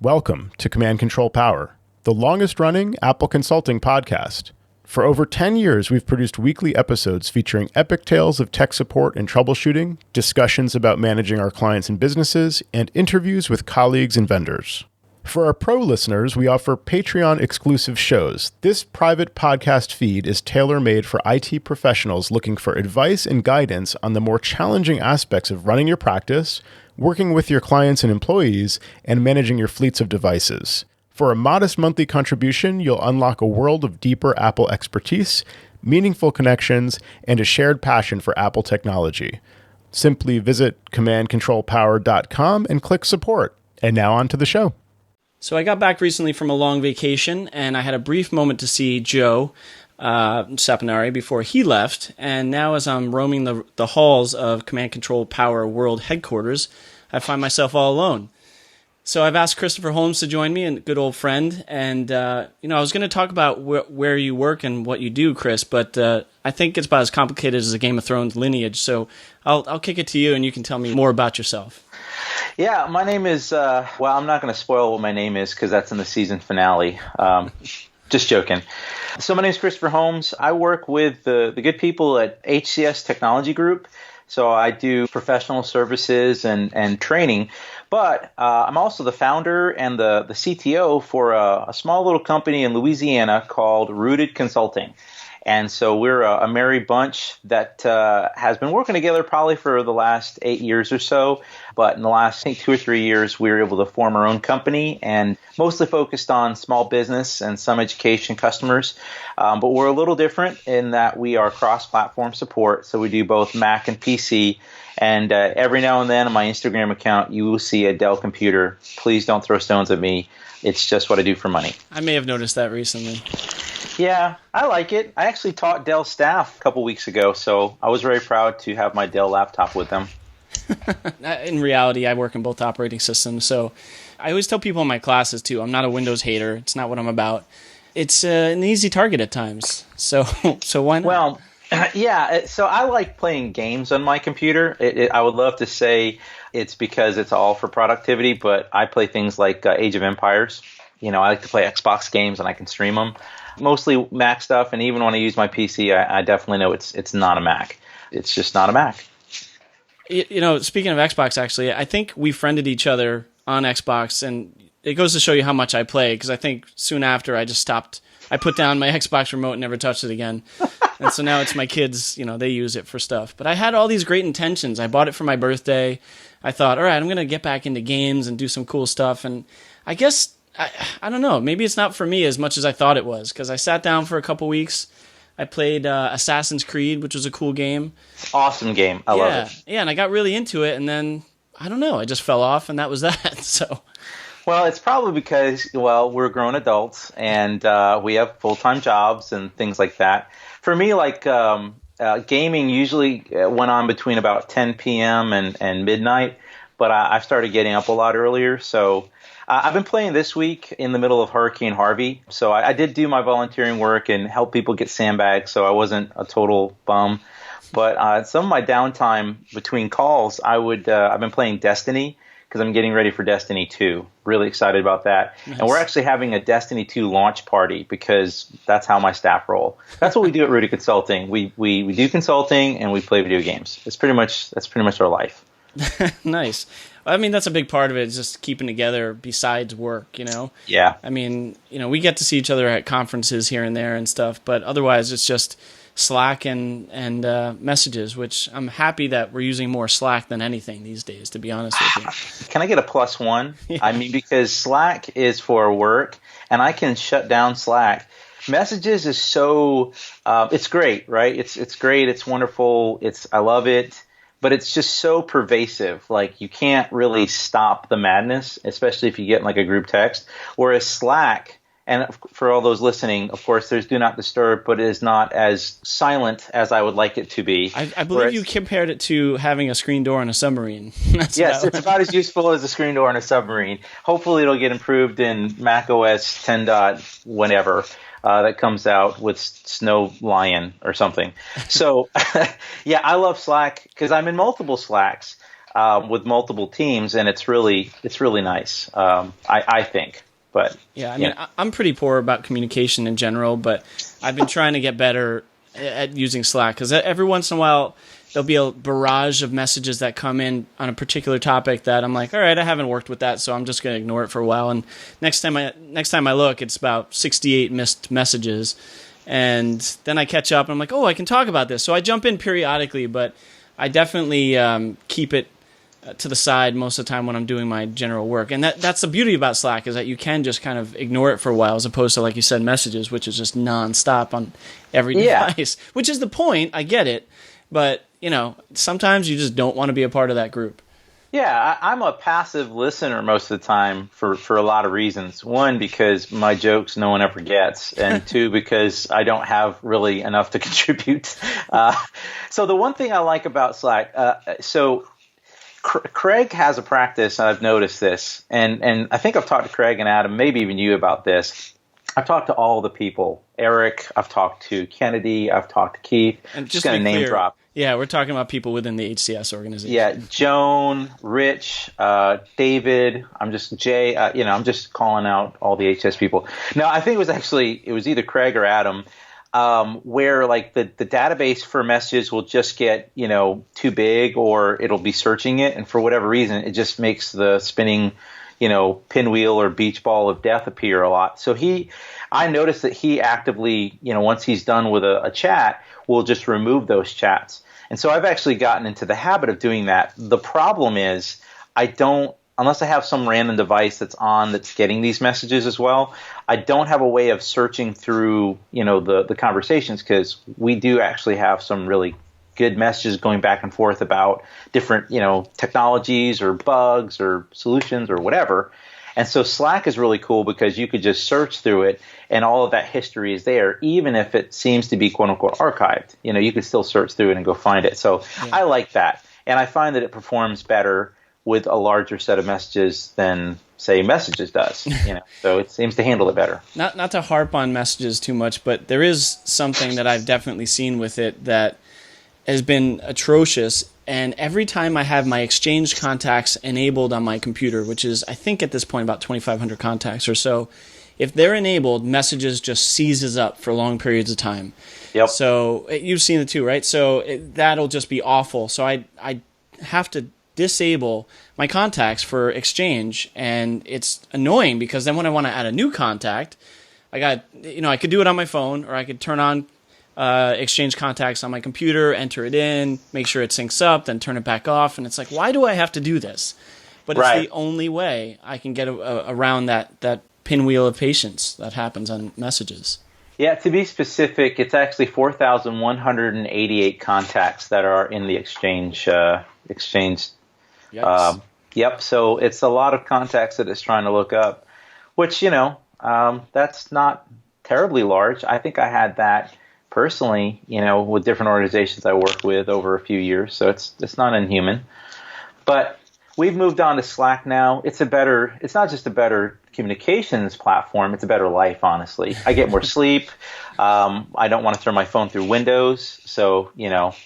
Welcome to Command Control Power, the longest-running Apple consulting podcast. For over 10 years, we've produced weekly episodes featuring epic tales of tech support and troubleshooting, discussions about managing our clients and businesses, and interviews with colleagues and vendors. For our pro listeners, we offer Patreon-exclusive shows. This private podcast feed is tailor-made for IT professionals looking for advice and guidance on the more challenging aspects of running your practice, working with your clients and employees, and managing your fleets of devices. For a modest monthly contribution, you'll unlock a world of deeper Apple expertise, meaningful connections, and a shared passion for Apple technology. Simply visit commandcontrolpower.com and click support. And now on to the show. So I got back recently from a long vacation, and I had a brief moment to see Joe Saponare before he left. And now as I'm roaming the halls of Command Control Power World Headquarters, I find myself all alone. So I've asked Christopher Holmes to join me, a good old friend. And, I was going to talk about where you work and what you do, Chris, but I think it's about as complicated as a Game of Thrones lineage. So I'll kick it to you, and you can tell me more about yourself. Yeah, my name is, I'm not going to spoil what my name is because that's in the season finale. Just joking. So my name is Christopher Holmes. I work with the good people at HCS Technology Group. So I do professional services and training. But I'm also the founder and the CTO for a small little company in Louisiana called Rooted Consulting. And so we're a merry bunch that has been working together probably for the last 8 years or so. But in the last, I think, 2 or 3 years, we were able to form our own company and mostly focused on small business and some education customers. But we're a little different in that we are cross-platform support. So we do both Mac and PC. And every now and then on my Instagram account, you will see a Dell computer. Please don't throw stones at me. It's just what I do for money. I may have noticed that recently. Yeah, I like it. I actually taught Dell staff a couple weeks ago, so I was very proud to have my Dell laptop with them. In reality, I work in both operating systems, so I always tell people in my classes, too, I'm not a Windows hater. It's not what I'm about. It's an easy target at times, so why not? Well, yeah, so I like playing games on my computer. I would love to say it's because it's all for productivity, but I play things like Age of Empires. I like to play Xbox games, and I can stream them. Mostly Mac stuff, and even when I use my PC, I definitely know it's not a Mac. It's just not a Mac. Speaking of Xbox, actually, I think we friended each other on Xbox, and it goes to show you how much I play, because I think soon after I just stopped. I put down my Xbox remote and never touched it again. And so now it's my kids, they use it for stuff. But I had all these great intentions. I bought it for my birthday. I thought, all right, I'm going to get back into games and do some cool stuff. And I guess, I don't know, maybe it's not for me as much as I thought it was, because I sat down for a couple weeks. I played Assassin's Creed, which was a cool game. Awesome game. I love it. Yeah, and I got really into it, and then, I don't know, I just fell off, and that was that. So, well, it's probably because, we're grown adults, and we have full-time jobs and things like that. For me, gaming usually went on between about 10 p.m. and midnight, but I've started getting up a lot earlier, so I've been playing this week in the middle of Hurricane Harvey, so I did do my volunteering work and help people get sandbags, so I wasn't a total bum. But some of my downtime between calls, I've been playing Destiny because I'm getting ready for Destiny 2. Really excited about that. Nice. And we're actually having a Destiny 2 launch party because that's how my staff roll. That's what we do at Rooted Consulting. We do consulting and we play video games. That's pretty much our life. Nice. I mean, that's a big part of it, is just keeping together besides work, Yeah. I mean, we get to see each other at conferences here and there and stuff, but otherwise it's just Slack and messages, which I'm happy that we're using more Slack than anything these days, to be honest with you. Can I get a +1? Yeah. I mean, because Slack is for work, and I can shut down Slack. Messages is so it's great, right? It's great. It's wonderful. I love it. But it's just so pervasive. Like, you can't really stop the madness, especially if you get like a group text. Whereas Slack, and for all those listening, of course, there's Do Not Disturb, but it is not as silent as I would like it to be. I believe you compared it to having a screen door on a submarine. Yes, it's about as useful as a screen door on a submarine. Hopefully it'll get improved in macOS 10. Whatever. That comes out with Snow Lion or something. So, yeah, I love Slack because I'm in multiple Slacks. with multiple teams, and it's really nice. I think. But yeah, I mean, I'm pretty poor about communication in general, but I've been trying to get better at using Slack, because every once in a while there'll be a barrage of messages that come in on a particular topic that I'm like, all right, I haven't worked with that, so I'm just going to ignore it for a while. And next time I look, it's about 68 missed messages, and then I catch up and I'm like, oh, I can talk about this. So I jump in periodically, but I definitely keep it to the side most of the time when I'm doing my general work. And that's the beauty about Slack, is that you can just kind of ignore it for a while, as opposed to, like you said, messages, which is just nonstop on every device, which is the point. I get it. But, sometimes you just don't want to be a part of that group. Yeah, I'm a passive listener most of the time for a lot of reasons. One, because my jokes no one ever gets, and two, because I don't have really enough to contribute. So the one thing I like about Slack, Craig has a practice, and I've noticed this, and I think I've talked to Craig and Adam, maybe even you, about this. I've talked to all the people. Eric, I've talked to Kennedy, I've talked to Keith. And just going to name drop. Yeah, we're talking about people within the HCS organization. Yeah, Joan, Rich, David, Jay, I'm just calling out all the HCS people. No, I think it was either Craig or Adam, where like the database for messages will just get, too big, or it'll be searching it, and for whatever reason, it just makes the spinning, pinwheel or beach ball of death appear a lot. So I noticed that he actively, once he's done with a chat, will just remove those chats. And so I've actually gotten into the habit of doing that. The problem is unless I have some random device that's getting these messages as well, I don't have a way of searching through, the conversations, because we do actually have some really good messages going back and forth about different, technologies or bugs or solutions or whatever. And so Slack is really cool because you could just search through it, and all of that history is there, even if it seems to be quote unquote archived. You could still search through it and go find it. So yeah. I like that. And I find that it performs better with a larger set of messages than, say, Messages does. So it seems to handle it better. Not to harp on Messages too much, but there is something that I've definitely seen with it that has been atrocious. And every time I have my Exchange contacts enabled on my computer, which is, I think at this point, about 2,500 contacts or so, if they're enabled, Messages just seizes up for long periods of time. Yep. So you've seen it too, right? So that'll just be awful. So I have to disable my contacts for Exchange, and it's annoying because then when I want to add a new contact, I could do it on my phone, or I could turn on Exchange contacts on my computer, enter it in, make sure it syncs up, then turn it back off. And it's like, why do I have to do this? But it's the only way I can get around that pinwheel of patience that happens on Messages. Yeah, to be specific, it's actually 4,188 contacts that are in the Exchange. Yep, so it's a lot of contacts that it's trying to look up, which, that's not terribly large. I think I had that personally, with different organizations I work with over a few years, so it's not inhuman. But we've moved on to Slack now. It's not just a better communications platform, it's a better life, honestly. I get more sleep. I don't want to throw my phone through Windows, so,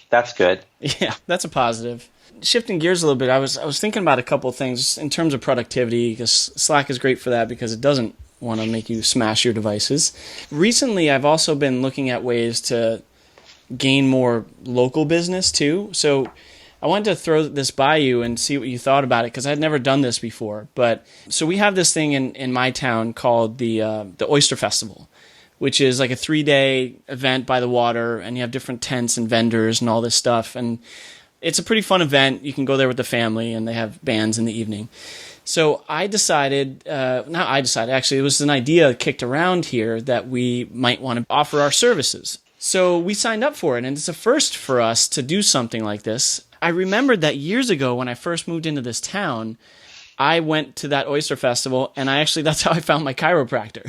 that's good. Yeah, that's a positive. Shifting gears a little bit, I was thinking about a couple of things in terms of productivity, because Slack is great for that because it doesn't want to make you smash your devices. Recently, I've also been looking at ways to gain more local business too. So I wanted to throw this by you and see what you thought about it, because I'd never done this before. But so we have this thing in my town called the Oyster Festival, which is like a 3-day event by the water, and you have different tents and vendors and all this stuff. And it's a pretty fun event. You can go there with the family, and they have bands in the evening. So I decided, actually, it was an idea kicked around here that we might want to offer our services. So we signed up for it, and it's a first for us to do something like this. I remembered that years ago when I first moved into this town, I went to that Oyster Festival, and that's how I found my chiropractor.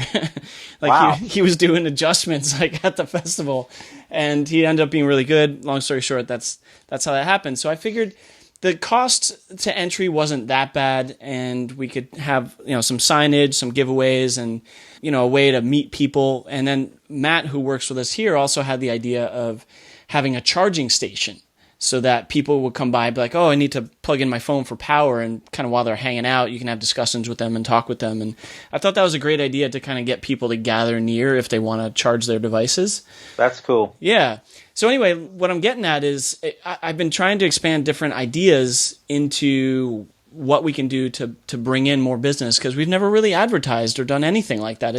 Wow. He was doing adjustments at the festival, and he ended up being really good. Long story short, that's how that happened. So I figured the cost to entry wasn't that bad, and we could have some signage, some giveaways, and a way to meet people. And then Matt, who works with us here, also had the idea of having a charging station so that people would come by and be like, oh, I need to plug in my phone for power, and kind of while they're hanging out, you can have discussions with them and talk with them. And I thought that was a great idea to kind of get people to gather near if they want to charge their devices. That's cool. Yeah. So anyway, what I'm getting at is I've been trying to expand different ideas into what we can do to bring in more business, because we've never really advertised or done anything like that.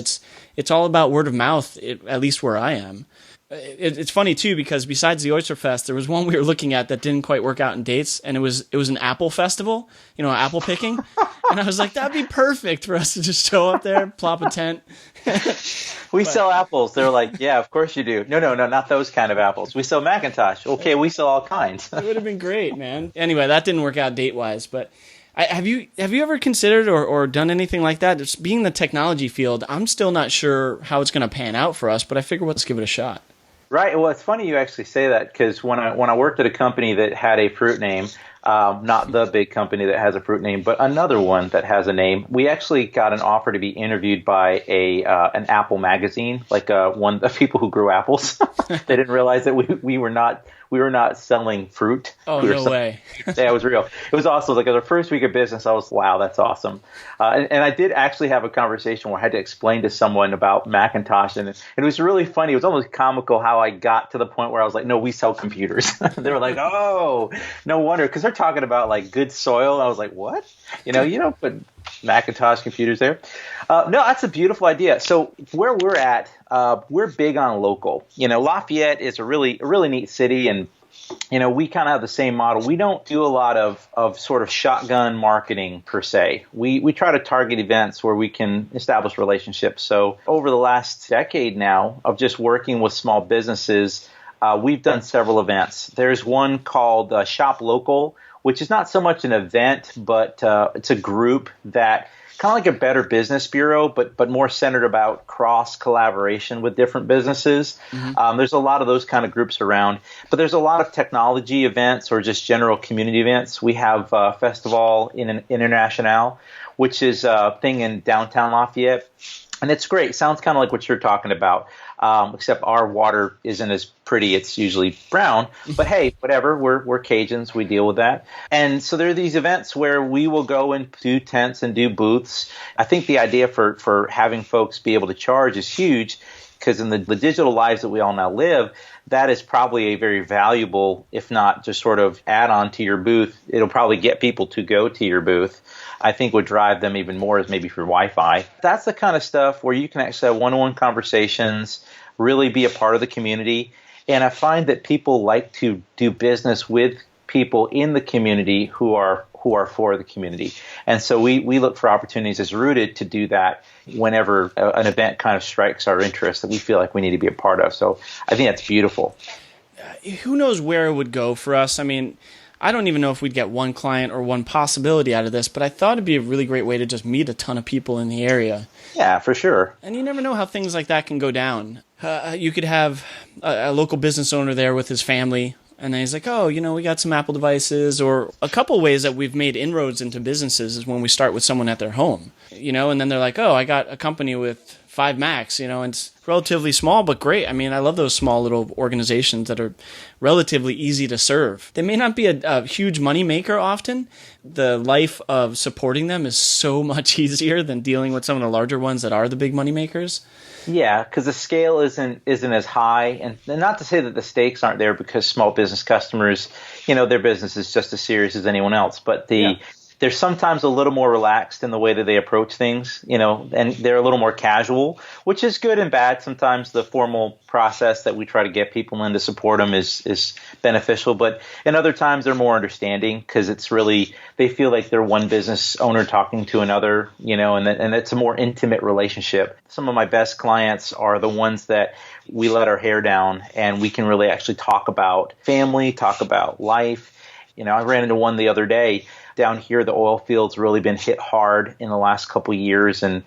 It's all about word of mouth, at least where I am. It's funny too, because besides the Oyster Fest, there was one we were looking at that didn't quite work out in dates, and it was an apple festival, apple picking, and I was like, that'd be perfect for us to just show up there, plop a tent. We sell apples. They're like, yeah, of course you do. No, not those kind of apples. We sell Macintosh. Okay, we sell all kinds. It would have been great, man. Anyway, that didn't work out date wise, but. Have you ever considered or done anything like that? It's being in the technology field, I'm still not sure how it's going to pan out for us, but I figure let's give it a shot. Right. Well, it's funny you actually say that, because when I worked at a company that had a fruit name, not the big company that has a fruit name, but another one that has a name, we actually got an offer to be interviewed by an Apple magazine, like one of people who grew apples. They didn't realize that we were not selling fruit. Oh, no way. Yeah, it was real. It was awesome. Like, the first week of business, I was, wow, that's awesome. And I did actually have a conversation where I had to explain to someone about Macintosh, and it was really funny. It was almost comical how I got to the point where I was like, no, we sell computers. They were like, oh, no wonder, because they're talking about like good soil. And I was like, what? You don't put Macintosh computers there. No, that's a beautiful idea. So where we're at, we're big on local. Lafayette is a really neat city, and we kind of have the same model. We don't do a lot of sort of shotgun marketing per se. We try to target events where we can establish relationships. So over the last decade now of just working with small businesses, we've done several events. There's one called Shop Local, which is not so much an event, but it's a group that kind of like a Better Business Bureau, but more centered about cross collaboration with different businesses. Mm-hmm. There's a lot of those kind of groups around, but there's a lot of technology events or just general community events. We have Festival International, which is a thing in downtown Lafayette. And it's great. Sounds kind of like what you're talking about, except our water isn't as pretty. It's usually brown. But hey, whatever. We're Cajuns. We deal with that. And so there are these events where we will go and do tents and do booths. I think the idea for having folks be able to charge is huge, because in the digital lives that we all now live, that is probably a very valuable, if not just sort of add-on to your booth. It'll probably get people to go to your booth. I think would drive them even more is maybe for Wi-Fi. That's the kind of stuff where you can actually have one-on-one conversations, really be a part of the community. And I find that people like to do business with people in the community who are for the community. And so we look for opportunities as Rooted to do that whenever an event kind of strikes our interest that we feel like we need to be a part of. So I think that's beautiful. Who knows where it would go for us? I mean, I don't even know if we'd get one client or one possibility out of this, but I thought it'd be a really great way to just meet a ton of people in the area. Yeah, for sure. And you never know how things like that can go down. You could have a local business owner there with his family, and then he's like, oh, we got some Apple devices. Or a couple ways that we've made inroads into businesses is when we start with someone at their home, and then they're like, oh, I got a company with 5 Macs, and it's relatively small, but great. I mean, I love those small little organizations that are relatively easy to serve. They may not be a huge money maker often. The life of supporting them is so much easier than dealing with some of the larger ones that are the big money makers. Yeah, because the scale isn't as high, and not to say that the stakes aren't there, because small business customers, their business is just as serious as anyone else, but they're sometimes a little more relaxed in the way that they approach things, and they're a little more casual, which is good and bad. Sometimes the formal process that we try to get people in to support them is beneficial, but in other times they're more understanding, because it's really, they feel like they're one business owner talking to another, and it's a more intimate relationship. Some of my best clients are the ones that we let our hair down and we can really actually talk about family, talk about life. I ran into one the other day. Down here, the oil field's really been hit hard in the last couple of years, and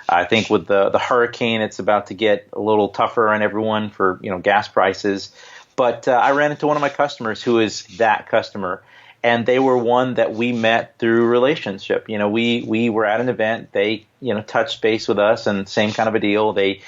I think with the hurricane, it's about to get a little tougher on everyone for gas prices. But I ran into one of my customers who is that customer, And they were one that we met through relationship. We were at an event. They, touched base with us, and same kind of a deal. They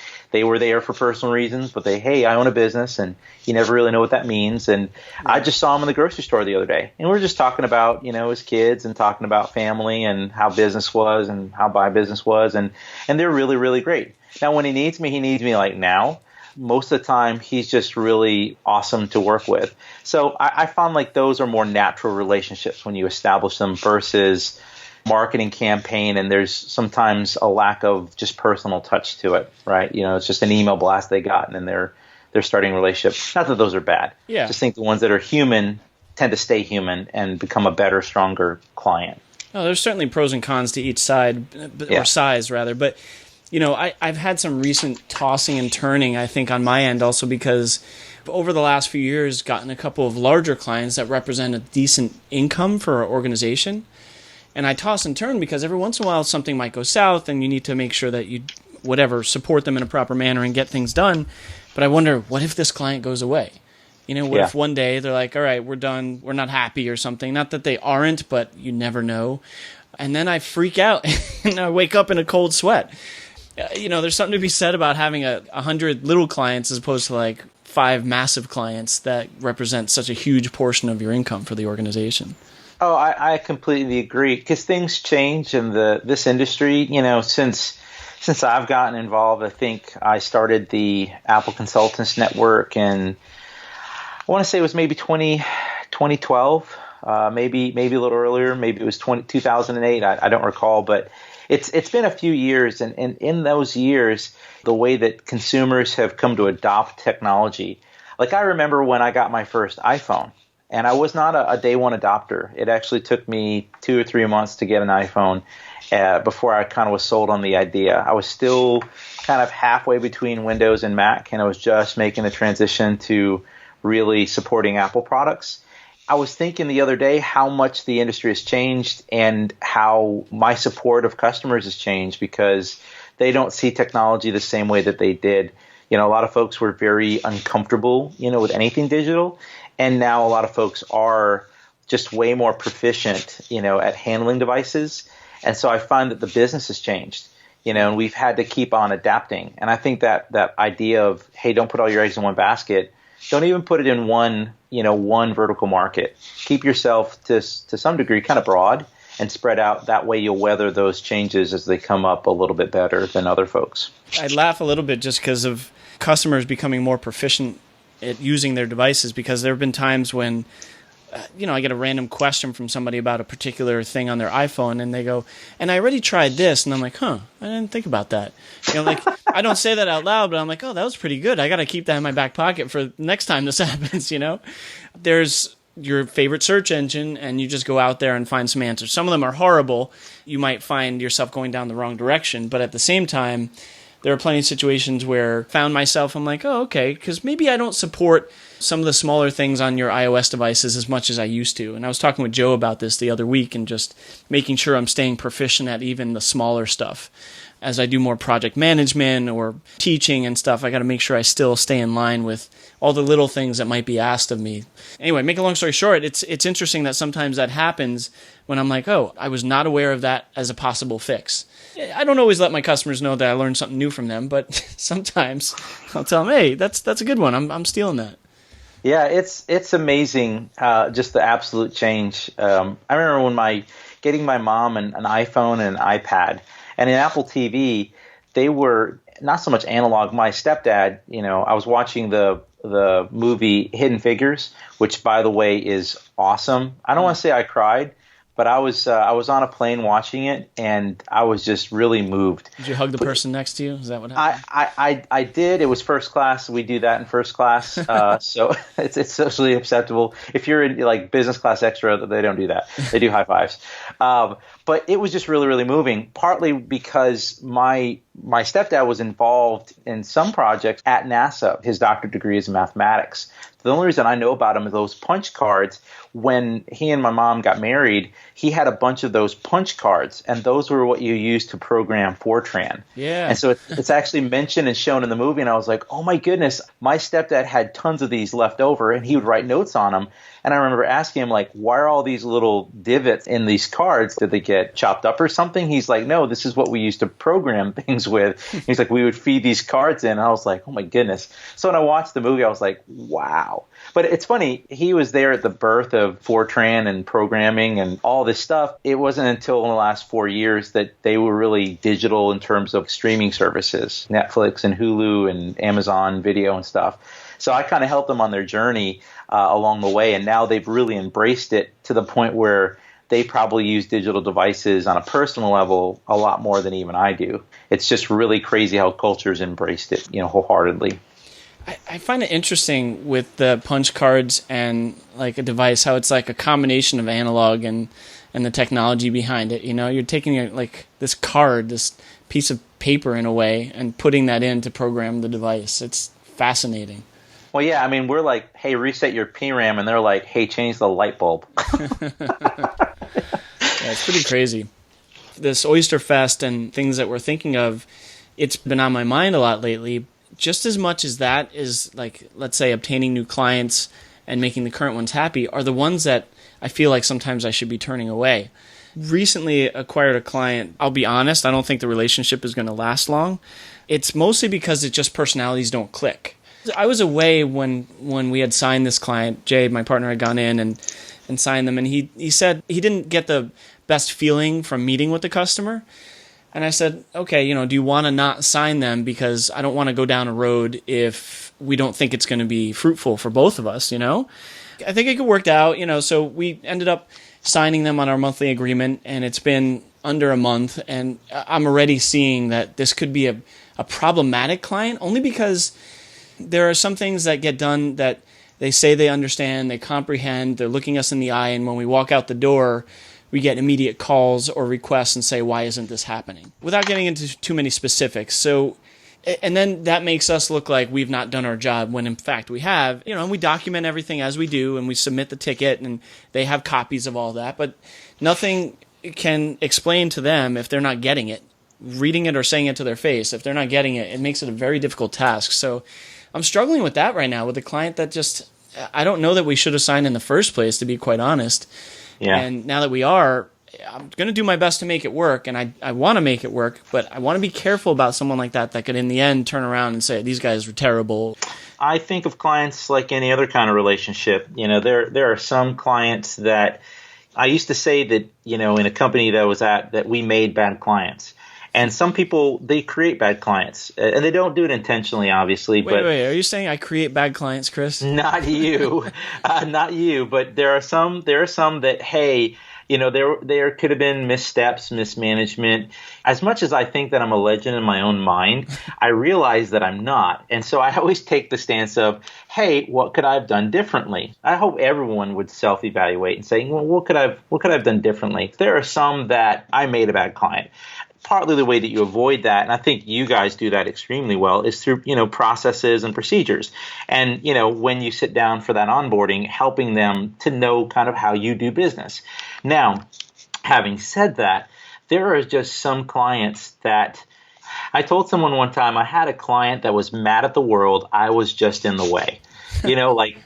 were there for personal reasons, but hey, I own a business, and you never really know what that means. And I just saw him in the grocery store the other day, and we were just talking about, his kids and talking about family and how business was and how my business was. And they're really, really great. Now, when he needs me like now. Most of the time, he's just really awesome to work with. So I found like those are more natural relationships when you establish them versus marketing campaign, and there's sometimes a lack of just personal touch to it, right? It's just an email blast they got, and then they're starting a relationship. Not that those are bad. Yeah. Just think the ones that are human tend to stay human and become a better, stronger client. Oh, there's certainly pros and cons to each side, or size rather, but I've had some recent tossing and turning, I think, on my end also because over the last few years, gotten a couple of larger clients that represent a decent income for our organization. And I toss and turn because every once in a while something might go south and you need to make sure that you, support them in a proper manner and get things done. But I wonder, what if this client goes away? What if one day they're like, all right, we're done, we're not happy or something. Not that they aren't, but you never know. And then I freak out and I wake up in a cold sweat. There's something to be said about having 100 little clients as opposed to like 5 massive clients that represent such a huge portion of your income for the organization. Oh, I completely agree because things change in this industry. Since I've gotten involved, I think I started the Apple Consultants Network, and I want to say it was maybe 2012, maybe a little earlier, maybe it was 2008. I don't recall, but. It's been a few years, and in those years, the way that consumers have come to adopt technology. Like I remember when I got my first iPhone, and I was not a day one adopter. It actually took me 2 or 3 months to get an iPhone before I kind of was sold on the idea. I was still kind of halfway between Windows and Mac, and I was just making the transition to really supporting Apple products. I was thinking the other day how much the industry has changed and how my support of customers has changed because they don't see technology the same way that they did. A lot of folks were very uncomfortable, with anything digital. And now a lot of folks are just way more proficient, at handling devices. And so I find that the business has changed, and we've had to keep on adapting. And I think that idea of, hey, don't put all your eggs in one basket. Don't even put it in one vertical market. Keep yourself to some degree kind of broad and spread out. That way you'll weather those changes as they come up a little bit better than other folks. I laugh a little bit just because of customers becoming more proficient at using their devices because there have been times when I get a random question from somebody about a particular thing on their iPhone, and they go, and I already tried this, and I'm like, I didn't think about that. I don't say that out loud, but I'm like, oh, that was pretty good. I got to keep that in my back pocket for next time this happens, There's your favorite search engine, and you just go out there and find some answers. Some of them are horrible. You might find yourself going down the wrong direction, but at the same time, there are plenty of situations where I found myself, I'm like, oh, okay, because maybe I don't support some of the smaller things on your iOS devices as much as I used to. And I was talking with Joe about this the other week and just making sure I'm staying proficient at even the smaller stuff. As I do more project management or teaching and stuff, I got to make sure I still stay in line with all the little things that might be asked of me. Anyway, make a long story short, it's interesting that sometimes that happens when I'm like, oh, I was not aware of that as a possible fix. I don't always let my customers know that I learned something new from them, but sometimes I'll tell them, hey, that's a good one. I'm stealing that. Yeah, it's amazing, just the absolute change. I remember when getting my mom an iPhone and an iPad, and an Apple TV, they were not so much analog. My stepdad, I was watching the movie Hidden Figures, which, by the way, is awesome. I don't want to say I cried, but I was on a plane watching it, and I was just really moved. Did you hug the person next to you? Is that what happened? I did. It was first class. We do that in first class, so it's socially acceptable. If you're in like business class extra, they don't do that. They do high fives. But it was just really, really moving. Partly because my my stepdad was involved in some projects at NASA. His doctorate degree is in mathematics. The only reason I know about him is those punch cards. When he and my mom got married, he had a bunch of those punch cards, and those were what you used to program Fortran. Yeah. And so it's actually mentioned and shown in the movie, and I was like, oh my goodness, my stepdad had tons of these left over, and he would write notes on them. And I remember asking him, like, why are all these little divots in these cards? Did they get chopped up or something? He's like, no, this is what we used to program things with. He's like, we would feed these cards in. And I was like, oh my goodness. So when I watched the movie, I was like, wow. But it's funny, he was there at the birth of Fortran and programming and all this stuff. It wasn't until in the last 4 years that they were really digital in terms of streaming services, Netflix and Hulu and Amazon Video and stuff. So I kind of helped them on their journey along the way, and now they've really embraced it to the point where they probably use digital devices on a personal level a lot more than even I do. It's just really crazy how culture's embraced it, wholeheartedly. I find it interesting with the punch cards and like a device, how it's like a combination of analog and the technology behind it. You're taking like this card, this piece of paper in a way, and putting that in to program the device. It's fascinating. Well, yeah, I mean, we're like, hey, reset your PRAM, and they're like, hey, change the light bulb. Yeah, it's pretty crazy. This Oyster Fest and things that we're thinking of, it's been on my mind a lot lately. Just as much as that is, like, let's say, obtaining new clients and making the current ones happy, are the ones that I feel like sometimes I should be turning away. Recently acquired a client. I'll be honest, I don't think the relationship is going to last long. It's mostly because it's just personalities don't click. I was away when we had signed this client. Jay, my partner, had gone in and signed them, and he said he didn't get the best feeling from meeting with the customer. And I said, okay, do you want to not sign them because I don't want to go down a road if we don't think it's going to be fruitful for both of us, I think it could work out, so we ended up signing them on our monthly agreement, and it's been under a month, and I'm already seeing that this could be a problematic client, only because there are some things that get done that they say they understand, they comprehend, they're looking us in the eye, and when we walk out the door, we get immediate calls or requests and say, why isn't this happening? Without getting into too many specifics. So, and then that makes us look like we've not done our job when in fact we have, and we document everything as we do, and we submit the ticket, and they have copies of all that, but nothing can explain to them if they're not getting it. Reading it or saying it to their face, if they're not getting it, it makes it a very difficult task. So I'm struggling with that right now with a client that just, I don't know that we should have signed in the first place, to be quite honest. Yeah. And now that we are, I'm going to do my best to make it work, and I want to make it work, but I want to be careful about someone like that could in the end turn around and say, these guys were terrible. I think of clients like any other kind of relationship. There are some clients that I used to say that, in a company that I was at, that we made bad clients. And some people, they create bad clients, and they don't do it intentionally, obviously. Wait, are you saying I create bad clients, Chris? Not you, not you. But there are some that, hey, there could have been missteps, mismanagement. As much as I think that I'm a legend in my own mind, I realize that I'm not. And so I always take the stance of, hey, what could I have done differently? I hope everyone would self-evaluate and say, well, what could I have done differently? There are some that I made a bad client. Partly the way that you avoid that, and I think you guys do that extremely well, is through, processes and procedures. And, when you sit down for that onboarding, helping them to know kind of how you do business. Now, having said that, there are just some clients that I told someone one time, I had a client that was mad at the world. I was just in the way.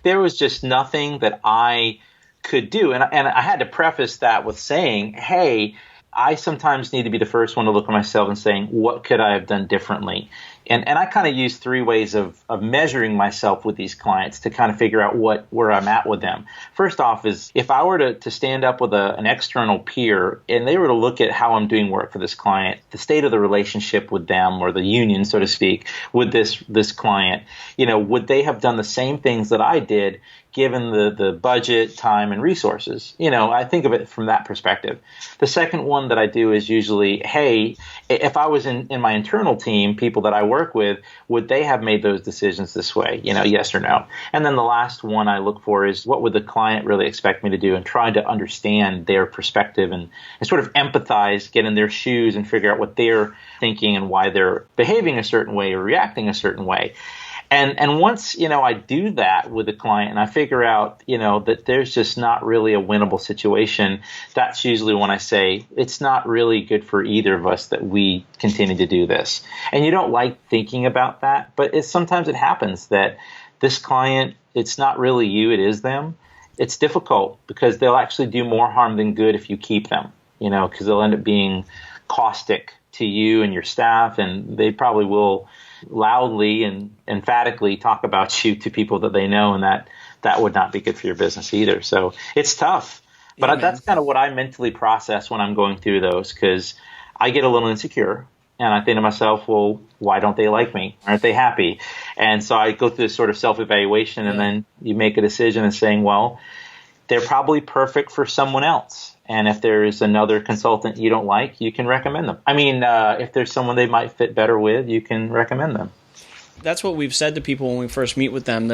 There was just nothing that I could do. And I had to preface that with saying, hey, I sometimes need to be the first one to look at myself and saying, what could I have done differently? And I kind of use three ways of measuring myself with these clients to kind of figure out where I'm at with them. First off is if I were to stand up with an external peer and they were to look at how I'm doing work for this client, the state of the relationship with them or the union, so to speak, with this client, would they have done the same things that I did given the budget, time, and resources? I think of it from that perspective. The second one that I do is usually, hey, if I was in my internal team, people that I work with, would they have made those decisions this way? Yes or no. And then the last one I look for is what would the client really expect me to do, and trying to understand their perspective and sort of empathize, get in their shoes and figure out what they're thinking and why they're behaving a certain way or reacting a certain way. And once, I do that with a client and I figure out, that there's just not really a winnable situation, that's usually when I say it's not really good for either of us that we continue to do this. And you don't like thinking about that, but sometimes it happens that this client, it's not really you, it is them. It's difficult because they'll actually do more harm than good if you keep them, because they'll end up being caustic to you and your staff, and they probably will loudly and emphatically talk about you to people that they know, and that would not be good for your business either. So it's tough, but that's kind of what I mentally process when I'm going through those, because I get a little insecure and I think to myself, well, why don't they like me? Aren't they happy? And so I go through this sort of self-evaluation, and then you make a decision and saying, well, they're probably perfect for someone else. And if there is another consultant you don't like, you can recommend them. I mean, if there's someone they might fit better with, you can recommend them. That's what we've said to people when we first meet with them.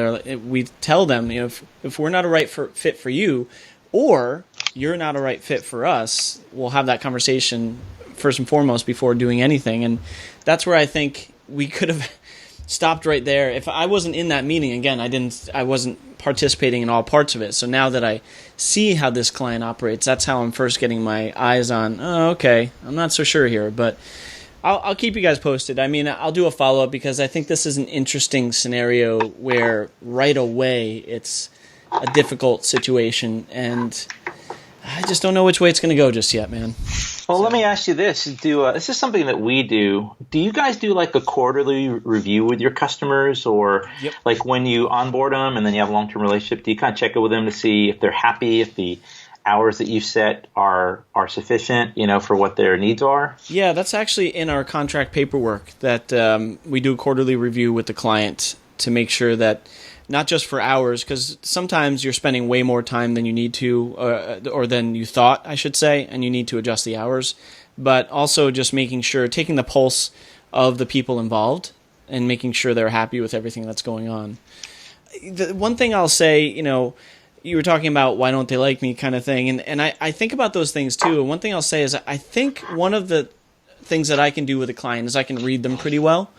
We tell them, if we're not a right fit for you, or you're not a right fit for us, we'll have that conversation first and foremost before doing anything. And that's where I think we could have stopped right there. If I wasn't in that meeting, again, I wasn't participating in all parts of it. So now that I see how this client operates, that's how I'm first getting my eyes on, oh, okay, I'm not so sure here, but I'll keep you guys posted. I mean, I'll do a follow-up because I think this is an interesting scenario where right away it's a difficult situation, and I just don't know which way it's going to go just yet, man. Well, let me ask you this. This is something that we do. Do you guys do like a quarterly review with your customers, or like when you onboard them and then you have a long-term relationship, do you kind of check in with them to see if they're happy, if the hours that you set are sufficient, for what their needs are? Yeah, that's actually in our contract paperwork that we do a quarterly review with the client to make sure that not just for hours, because sometimes you're spending way more time than you need to, or than you thought, I should say, and you need to adjust the hours, but also just making sure, taking the pulse of the people involved and making sure they're happy with everything that's going on. The one thing I'll say, you were talking about why don't they like me kind of thing, and I think about those things too. And one thing I'll say is I think one of the things that I can do with a client is I can read them pretty well.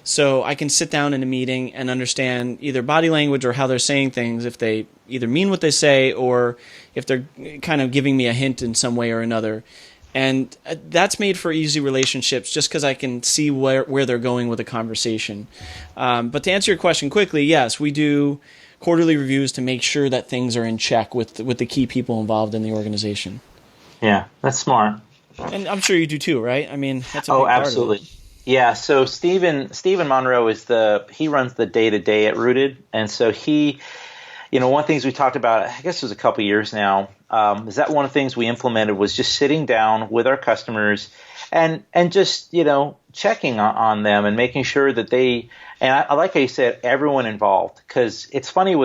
So I can sit down in a meeting and understand either body language or how they're saying things, if they either mean what they say or if they're kind of giving me a hint in some way or another. And that's made for easy relationships just because I can see where they're going with the conversation. But to answer your question quickly, yes, we do quarterly reviews to make sure that things are in check with the key people involved in the organization. Yeah, that's smart. And I'm sure you do too, right? I mean, that's a big part absolutely. of it. Yeah, so Stephen Monroe he runs the day-to-day at Rooted, and so he, one of the things we talked about, I guess it was a couple of years now, is that one of the things we implemented was just sitting down with our customers and just, checking on them and making sure that they, and I like how you said everyone involved, because it's funny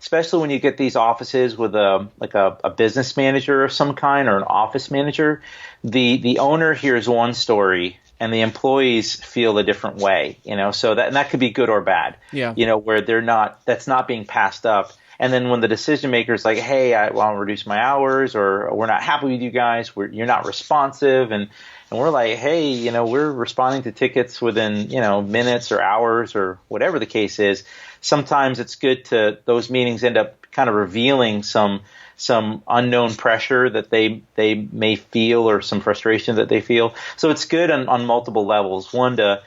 especially when you get these offices with a business manager of some kind or an office manager, the owner hears one story and the employees feel a different way, so that could be good or bad, where that's not being passed up. And then when the decision maker is like, hey, I want to reduce my hours, or we're not happy with you guys, you're not responsive. And we're like, hey, we're responding to tickets within, minutes or hours or whatever the case is. Sometimes it's good those meetings end up kind of revealing some unknown pressure that they may feel, or some frustration that they feel. So it's good on multiple levels. One, to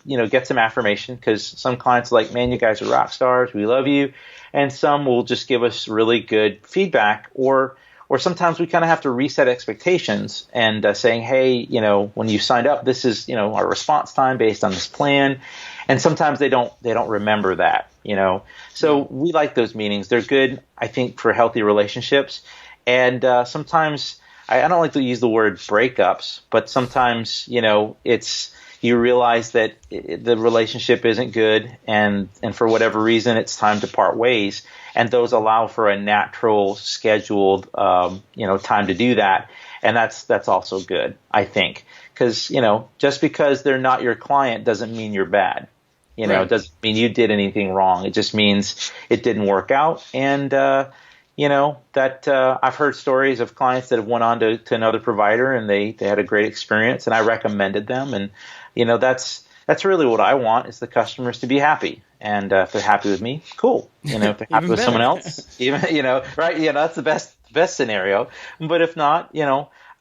get some affirmation, because some clients are like, man, you guys are rock stars, we love you. And some will just give us really good feedback, or sometimes we kind of have to reset expectations and saying, hey, when you signed up, this is, our response time based on this plan. And sometimes they don't remember that, So we like those meetings. They're good, I think, for healthy relationships. And sometimes I don't like to use the word breakups, but sometimes, you realize that the relationship isn't good, and for whatever reason, it's time to part ways. And those allow for a natural, scheduled, time to do that. And that's also good, I think, because, just because they're not your client doesn't mean you're bad. It doesn't mean you did anything wrong. It just means it didn't work out. And, I've heard stories of clients that have went on to another provider and they had a great experience, and I recommended them. And, that's really what I want, is the customers to be happy. And if they're happy with me, cool. If they're happy with someone else, even, right. That's the best scenario. But if not,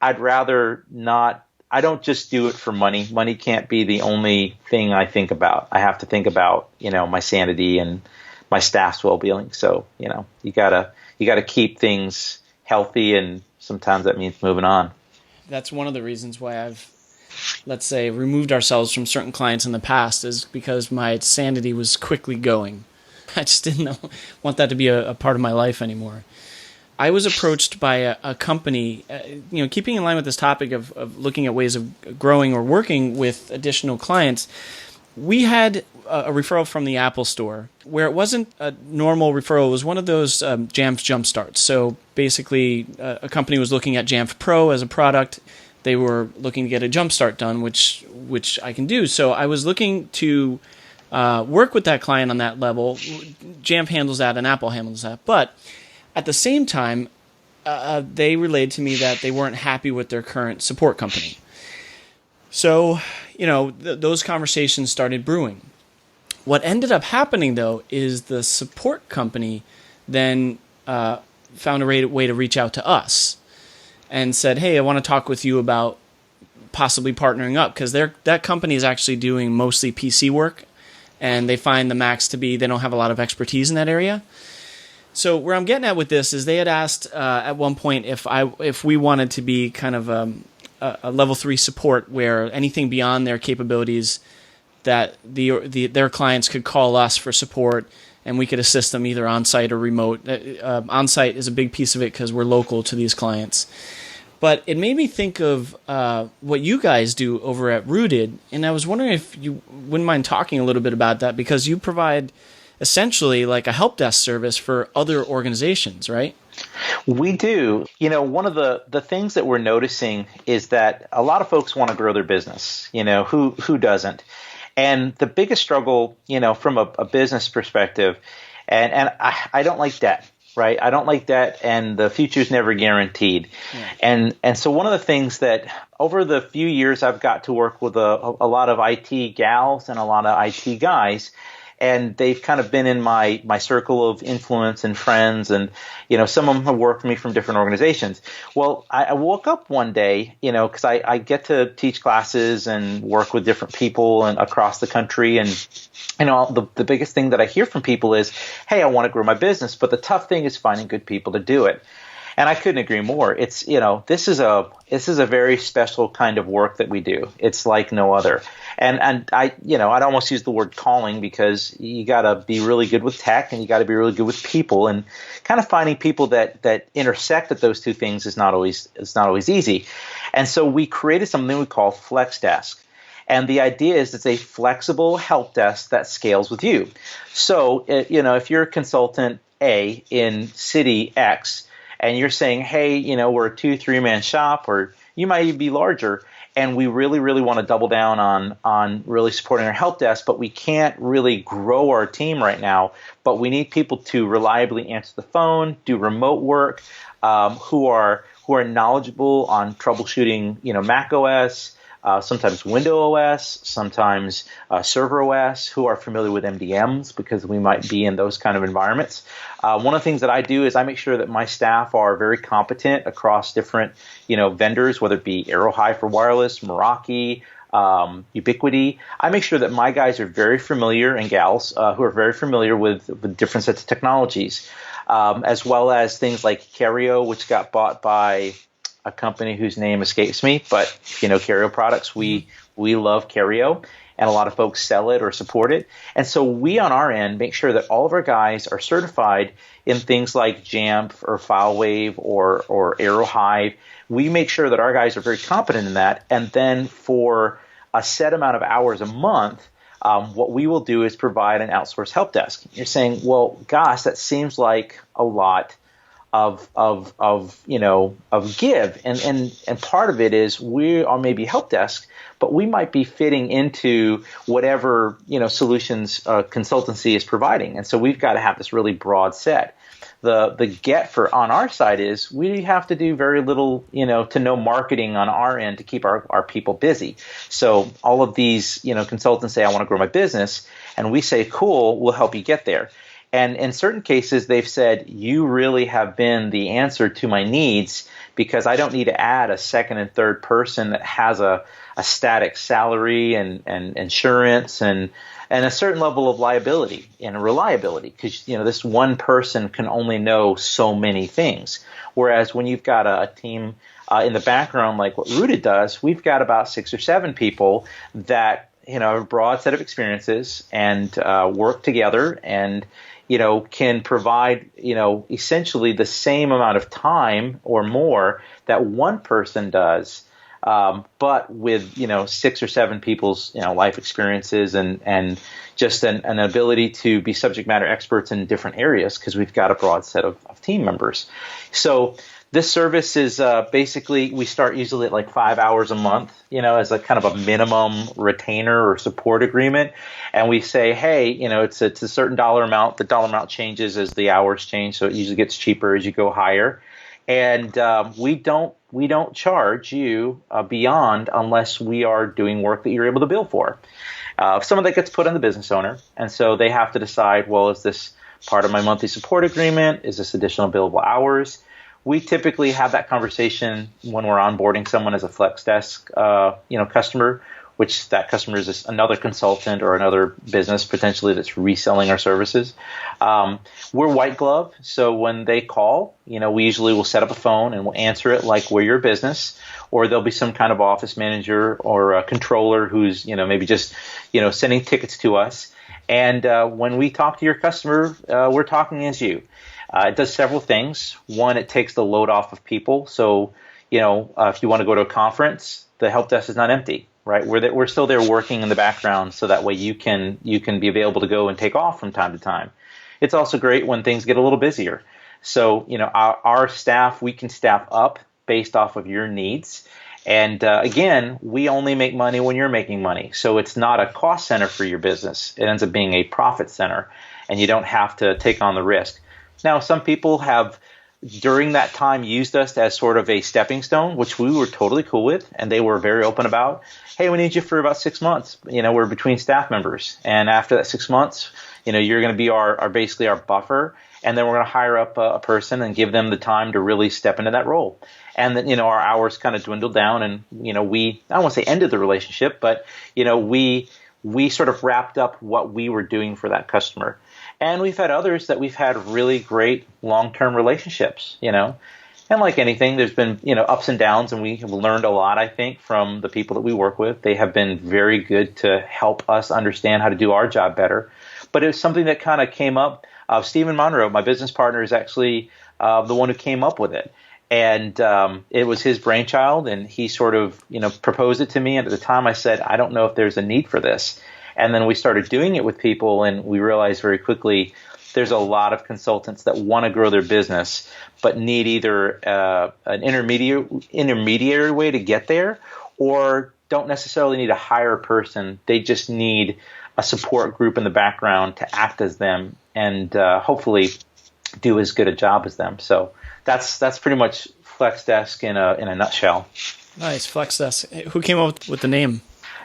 I'd rather not. I don't just do it for money. Money can't be the only thing I think about. I have to think about, my sanity and my staff's well-being. So, you gotta keep things healthy, and sometimes that means moving on. That's one of the reasons why I've, let's say, removed ourselves from certain clients in the past, is because my sanity was quickly going. I just didn't want that to be a part of my life anymore. I was approached by a company, keeping in line with this topic of looking at ways of growing or working with additional clients. We had a referral from the Apple Store where it wasn't a normal referral. It was one of those Jamf Jumpstarts. So basically, a company was looking at Jamf Pro as a product. They were looking to get a Jumpstart done, which I can do. So I was looking to work with that client on that level. Jamf handles that and Apple handles that. But at the same time, they relayed to me that they weren't happy with their current support company. So, those conversations started brewing. What ended up happening, though, is the support company then found a way to reach out to us and said, hey, I want to talk with you about possibly partnering up, because that company is actually doing mostly PC work, and they find the Macs they don't have a lot of expertise in that area. So where I'm getting at with this is they had asked at one point if we wanted to be kind of a level 3 support, where anything beyond their capabilities, that their clients could call us for support, and we could assist them either on-site or remote. On-site is a big piece of it because we're local to these clients. But it made me think of what you guys do over at Rooted, and I was wondering if you wouldn't mind talking a little bit about that, because you provide essentially like a help desk service for other organizations, right? We do. One of the things that we're noticing is that a lot of folks want to grow their business. Who doesn't? And the biggest struggle, from a business perspective, and I don't like debt, right? I don't like debt, and the future's never guaranteed. Yeah. And so one of the things that over the few years I've got to work with a lot of IT gals and a lot of IT guys, and they've kind of been in my circle of influence and friends, and some of them have worked for me from different organizations. Well, I woke up one day, because I get to teach classes and work with different people and across the country, and the biggest thing that I hear from people is, hey, I want to grow my business, but the tough thing is finding good people to do it. And I couldn't agree more. It's this is a very special kind of work that we do. It's like no other. And I'd almost use the word calling, because you got to be really good with tech and you got to be really good with people, and kind of finding people that intersect at those two things is not always easy. And so we created something we call Flex Desk. And the idea is it's a flexible help desk that scales with you. So, if you're a consultant A in city X, and you're saying, hey, we're a 2-3 man shop, or you might even be larger, and we really, really want to double down on really supporting our help desk, but we can't really grow our team right now, but we need people to reliably answer the phone, do remote work, who are knowledgeable on troubleshooting, Mac OS, sometimes Windows OS, sometimes Server OS, who are familiar with MDMs, because we might be in those kind of environments. One of the things that I do is I make sure that my staff are very competent across different, vendors, whether it be Aerohive for wireless, Meraki, Ubiquiti. I make sure that my guys are very familiar, and gals who are very familiar with different sets of technologies, as well as things like Carrio, which got bought by a company whose name escapes me, but Carrio products, we love Carrio, and a lot of folks sell it or support it. And so we on our end make sure that all of our guys are certified in things like Jamf or FileWave or Aerohive. We make sure that our guys are very competent in that, and then for a set amount of hours a month, what we will do is provide an outsourced help desk. You're saying, well, gosh, that seems like a lot of give, and part of it is we are maybe help desk, but we might be fitting into whatever solutions consultancy is providing, and so we've got to have this really broad set. The get for on our side is we have to do very little to no marketing on our end to keep our people busy. So all of these consultants say, I want to grow my business, and we say, cool, we'll help you get there. And in certain cases, they've said, you really have been the answer to my needs, because I don't need to add a second and third person that has a static salary and insurance and a certain level of liability and reliability, because this one person can only know so many things. Whereas when you've got a team in the background like what Rooted does, we've got about 6 or 7 people that have a broad set of experiences and work together and can provide, essentially the same amount of time or more that one person does, but with, 6 or 7 people's, life experiences and just an ability to be subject matter experts in different areas, because we've got a broad set of team members. So this service is basically, we start usually at like 5 hours a month, as a kind of a minimum retainer or support agreement. And we say, hey, it's a certain dollar amount. The dollar amount changes as the hours change, so it usually gets cheaper as you go higher. And we don't charge you beyond unless we are doing work that you're able to bill for. Some of that gets put on the business owner, and so they have to decide, well, is this part of my monthly support agreement? Is this additional billable hours? We typically have that conversation when we're onboarding someone as a flex desk, customer, which that customer is another consultant or another business potentially that's reselling our services. We're white glove, so when they call, we usually will set up a phone and we'll answer it like we're your business, or there'll be some kind of office manager or a controller who's maybe just sending tickets to us. And when we talk to your customer, we're talking as you. It does several things. One, it takes the load off of people. So, if you want to go to a conference, the help desk is not empty, right? We're still there working in the background, so that way you can be available to go and take off from time to time. It's also great when things get a little busier. So, our staff, we can staff up based off of your needs. And again, we only make money when you're making money. So it's not a cost center for your business. It ends up being a profit center, and you don't have to take on the risk. Now, some people have, during that time, used us as sort of a stepping stone, which we were totally cool with, and they were very open about. Hey, we need you for about 6 months. We're between staff members, and after that 6 months, you're going to be our basically our buffer, and then we're going to hire up a person and give them the time to really step into that role. And then our hours kind of dwindled down, and we, I don't want to say ended the relationship, but we sort of wrapped up what we were doing for that customer. And we've had others that we've had really great long-term relationships, And like anything, there's been, ups and downs, and we have learned a lot, I think, from the people that we work with. They have been very good to help us understand how to do our job better. But it was something that kind of came up. Stephen Monroe, my business partner, is actually the one who came up with it. And it was his brainchild, and he sort of, proposed it to me. And at the time I said, I don't know if there's a need for this. And then we started doing it with people, and we realized very quickly there's a lot of consultants that want to grow their business but need either an intermediary way to get there, or don't necessarily need to hire a person. They just need a support group in the background to act as them and hopefully do as good a job as them. So that's pretty much FlexDesk in a nutshell. Nice, FlexDesk. Who came up with the name?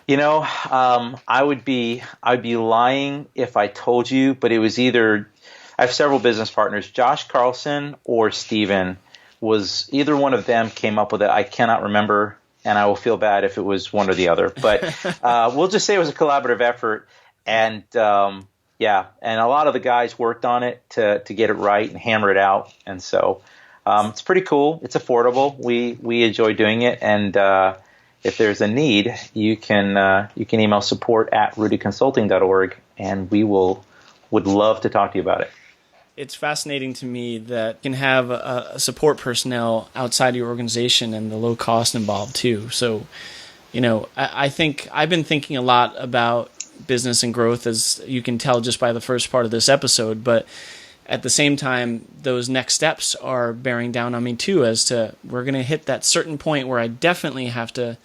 I would be lying if I told you, but it was either, I have several business partners, Josh Carlson or Steven, was either one of them came up with it. I cannot remember, and I will feel bad if it was one or the other, but we'll just say it was a collaborative effort. And and a lot of the guys worked on it to get it right and hammer it out. And so it's pretty cool. It's affordable. We enjoy doing it. And if there's a need, you can email support@rootedconsulting.org, and we would love to talk to you about it. It's fascinating to me that you can have a support personnel outside of your organization and the low cost involved too. So, I think I've been thinking a lot about business and growth, as you can tell just by the first part of this episode. But at the same time, those next steps are bearing down on me too, as to we're going to hit that certain point where I definitely have to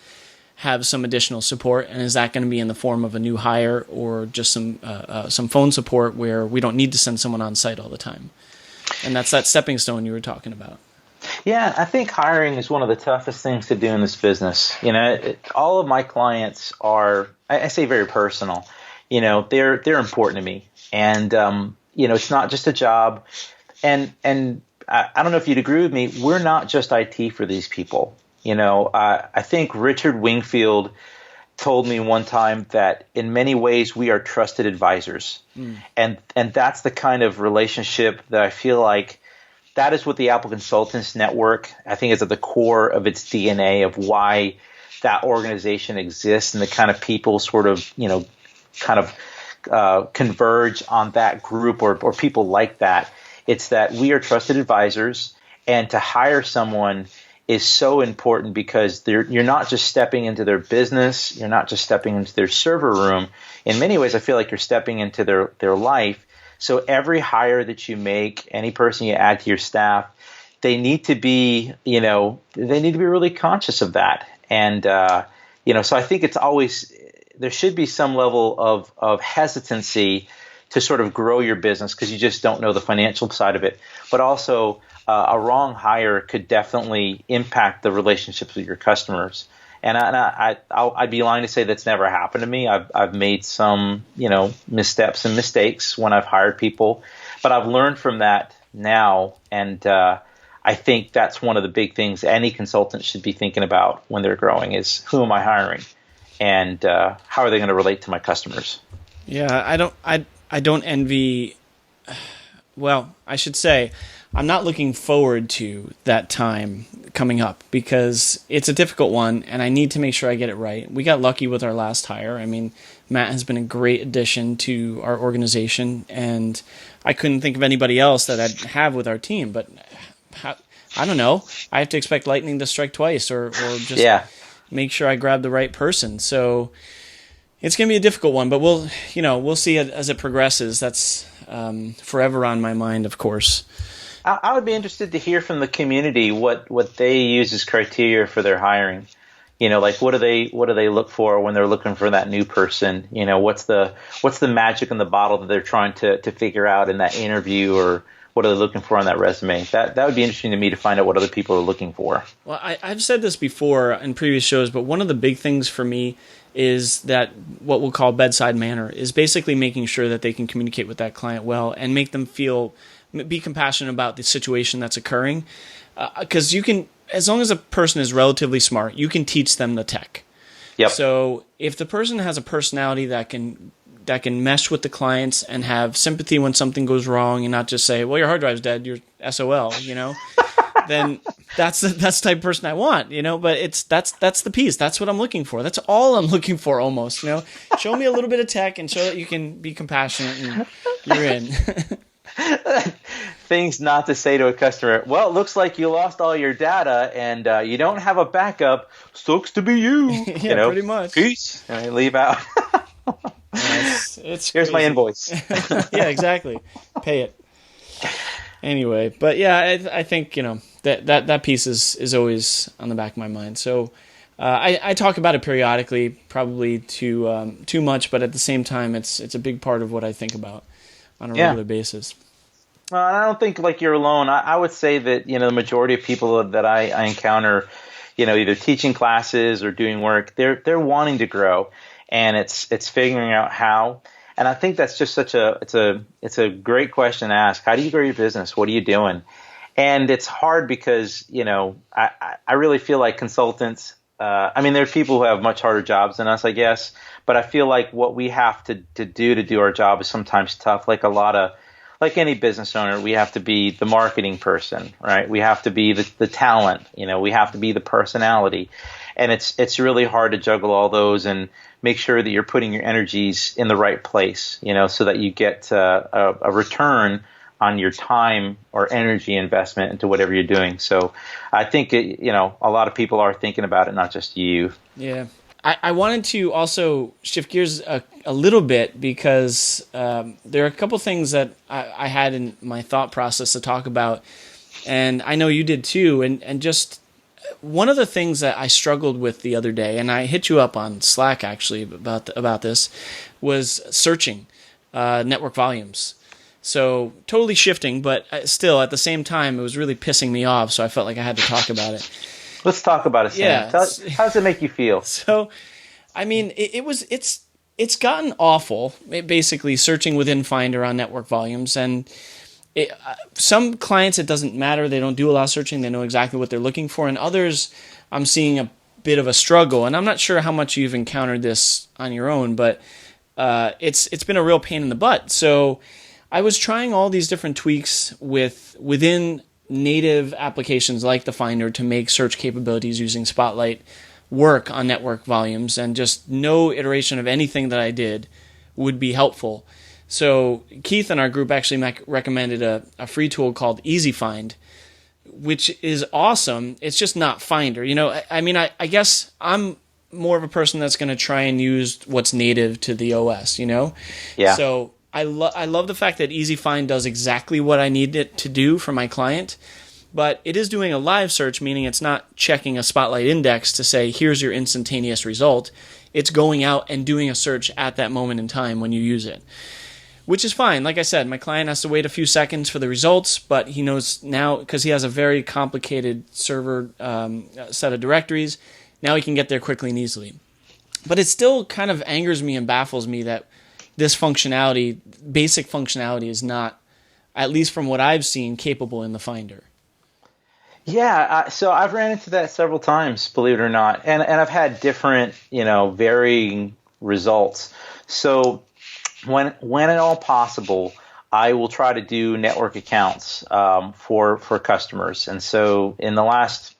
have some additional support. And is that going to be in the form of a new hire or just some phone support where we don't need to send someone on site all the time? And that's that stepping stone you were talking about. Yeah, I think hiring is one of the toughest things to do in this business. All of my clients are, I say, very personal. They're important to me, and it's not just a job. And I don't know if you'd agree with me. We're not just IT for these people. I think Richard Wingfield told me one time that in many ways we are trusted advisors, and that's the kind of relationship that I feel like. That is what the Apple Consultants Network, I think, is at the core of its DNA of why that organization exists, and the kind of people sort of, converge on that group or people like that. It's that we are trusted advisors, and to hire someone is so important because you're not just stepping into their business, you're not just stepping into their server room. In many ways, I feel like you're stepping into their life. So every hire that you make, any person you add to your staff, they need to be, really conscious of that. And, so I think it's always, there should be some level of hesitancy to sort of grow your business because you just don't know the financial side of it. But also a wrong hire could definitely impact the relationships with your customers. And I'd be lying to say that's never happened to me. I've made some, missteps and mistakes when I've hired people, but I've learned from that now. And I think that's one of the big things any consultant should be thinking about when they're growing is who am I hiring, and how are they going to relate to my customers? Yeah, I don't envy. Well, I should say, I'm not looking forward to that time coming up because it's a difficult one and I need to make sure I get it right. We got lucky with our last hire. I mean, Matt has been a great addition to our organization, and I couldn't think of anybody else that I'd have with our team, but I don't know. I have to expect lightning to strike twice or just make sure I grab the right person. So it's going to be a difficult one, but we'll see it as it progresses. That's forever on my mind, of course. I would be interested to hear from the community what they use as criteria for their hiring. Like what do they look for when they're looking for that new person? What's the magic in the bottle that they're trying to figure out in that interview, or what are they looking for on that resume? That would be interesting to me to find out what other people are looking for. Well, I've said this before in previous shows, but one of the big things for me is that what we'll call bedside manner is basically making sure that they can communicate with that client well and make them be compassionate about the situation that's occurring. Because you can, as long as a person is relatively smart, you can teach them the tech. Yep. So if the person has a personality that can mesh with the clients and have sympathy when something goes wrong and not just say, well, your hard drive's dead, you're SOL, then that's the type of person I want, but that's the piece. That's what I'm looking for. That's all I'm looking for almost, show me a little bit of tech and show that you can be compassionate and you're in. Things not to say to a customer. Well, it looks like you lost all your data and you don't have a backup. Sucks to be you. Yeah, pretty much. Peace. And I leave out. It's Here's crazy. my invoice. Yeah, exactly. Pay it. Anyway, but yeah, I think that piece is always on the back of my mind. So I talk about it periodically, probably too much, but at the same time, it's a big part of what I think about on a regular basis. Well, I don't think like you're alone. I would say that the majority of people that I encounter, either teaching classes or doing work, they're wanting to grow, and it's figuring out how. And I think that's just it's a great question to ask. How do you grow your business? What are you doing? And it's hard because I really feel like consultants. There are people who have much harder jobs than us, I guess. But I feel like what we have to do our job is sometimes tough. Like any business owner, we have to be the marketing person, right? We have to be the talent, we have to be the personality. And it's really hard to juggle all those and make sure that you're putting your energies in the right place, so that you get a return on your time or energy investment into whatever you're doing. So I think, a lot of people are thinking about it, not just you. Yeah. I wanted to also shift gears a little bit because there are a couple things that I had in my thought process to talk about, and I know you did too. And just one of the things that I struggled with the other day, and I hit you up on Slack actually about this, was searching network volumes. So totally shifting, but still at the same time, it was really pissing me off. So I felt like I had to talk about it. Let's talk about it, Sam. Yeah. How does it make you feel? So, I mean, it's gotten awful. Basically, searching within Finder on network volumes, and some clients it doesn't matter. They don't do a lot of searching. They know exactly what they're looking for, and others I'm seeing a bit of a struggle. And I'm not sure how much you've encountered this on your own, but it's been a real pain in the butt. So I was trying all these different tweaks within native applications like the Finder to make search capabilities using Spotlight work on network volumes, and just no iteration of anything that I did would be helpful. So Keith in our group actually recommended a free tool called Easy Find, which is awesome. It's just not Finder. I mean, I guess I'm more of a person that's going to try and use what's native to the OS, Yeah. So I love the fact that Easy Find does exactly what I need it to do for my client, but it is doing a live search, meaning it's not checking a Spotlight index to say, here's your instantaneous result. It's going out and doing a search at that moment in time when you use it, which is fine. Like I said, my client has to wait a few seconds for the results, but he knows now, because he has a very complicated server set of directories, now he can get there quickly and easily. But it still kind of angers me and baffles me that this functionality, basic functionality, is not, at least from what I've seen, capable in the Finder. Yeah, so I've ran into that several times, believe it or not, and I've had different, varying results. So when at all possible, I will try to do network accounts for customers. And so in the last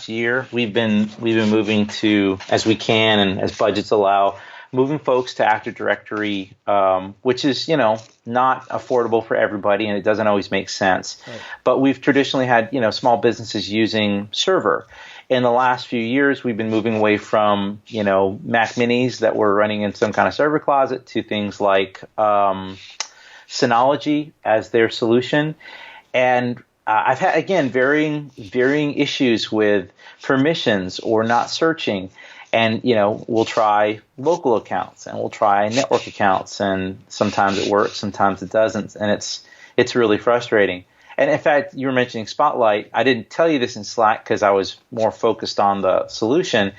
year, we've been moving to, as we can and as budgets allow, moving folks to Active Directory, which is, not affordable for everybody, and it doesn't always make sense. Right. But we've traditionally had, small businesses using Server. In the last few years, we've been moving away from, Mac Minis that were running in some kind of server closet to things like Synology as their solution. And I've had, again, varying issues with permissions or not searching. And, we'll try local accounts and we'll try network accounts, and sometimes it works, sometimes it doesn't. And it's really frustrating. And in fact, you were mentioning Spotlight. I didn't tell you this in Slack because I was more focused on the solution.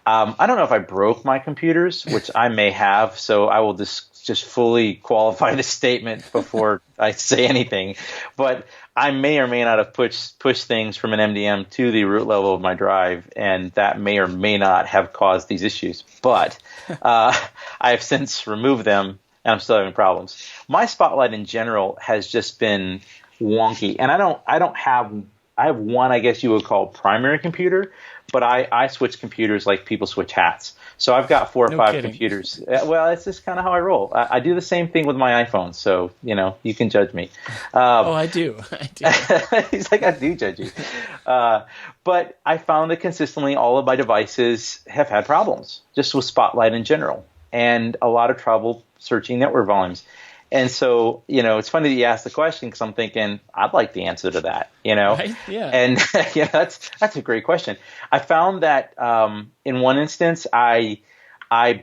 I don't know if I broke my computers, which I may have, so I will just fully qualify the statement before I say anything. But I may or may not have pushed things from an MDM to the root level of my drive, and that may or may not have caused these issues. But I have since removed them, and I'm still having problems. My Spotlight in general has just been wonky, and I have one, I guess you would call primary computer, but I switch computers like people switch hats. So I've got 4 or 5 computers. Well, it's just kind of how I roll. I do the same thing with my iPhone, so, you can judge me. I do. He's like, I do judge you. But I found that consistently all of my devices have had problems, just with Spotlight in general, and a lot of trouble searching network volumes. And so, it's funny that you asked the question, because I'm thinking I'd like the answer to that, Right? Yeah. And that's a great question. I found that in one instance, I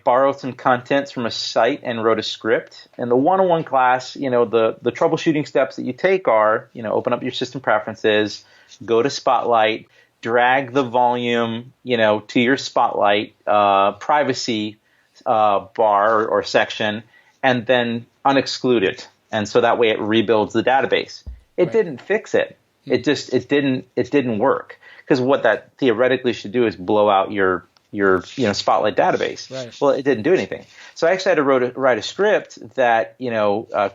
borrowed some contents from a site and wrote a script. In the 101 class, the troubleshooting steps that you take are, open up your system preferences, go to Spotlight, drag the volume, to your Spotlight privacy bar or section, and then unexclude it. And so that way it rebuilds the database. It didn't fix it. It didn't work, because what that theoretically should do is blow out your Spotlight database. Right. Well, it didn't do anything. So I actually had to write a script that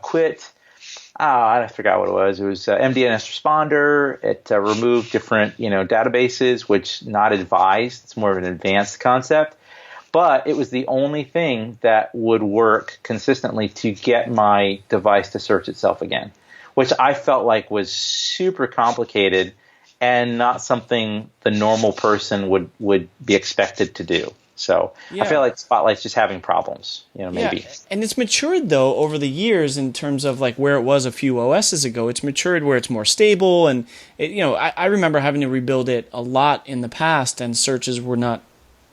quit. I forgot what it was. It was MDNS responder. It removed different databases, which not advised. It's more of an advanced concept. But it was the only thing that would work consistently to get my device to search itself again, which I felt like was super complicated and not something the normal person would be expected to do. So I feel like Spotlight's just having problems, maybe. Yeah. And it's matured, though, over the years in terms of like where it was a few OSs ago. It's matured where it's more stable. And, I remember having to rebuild it a lot in the past, and searches were not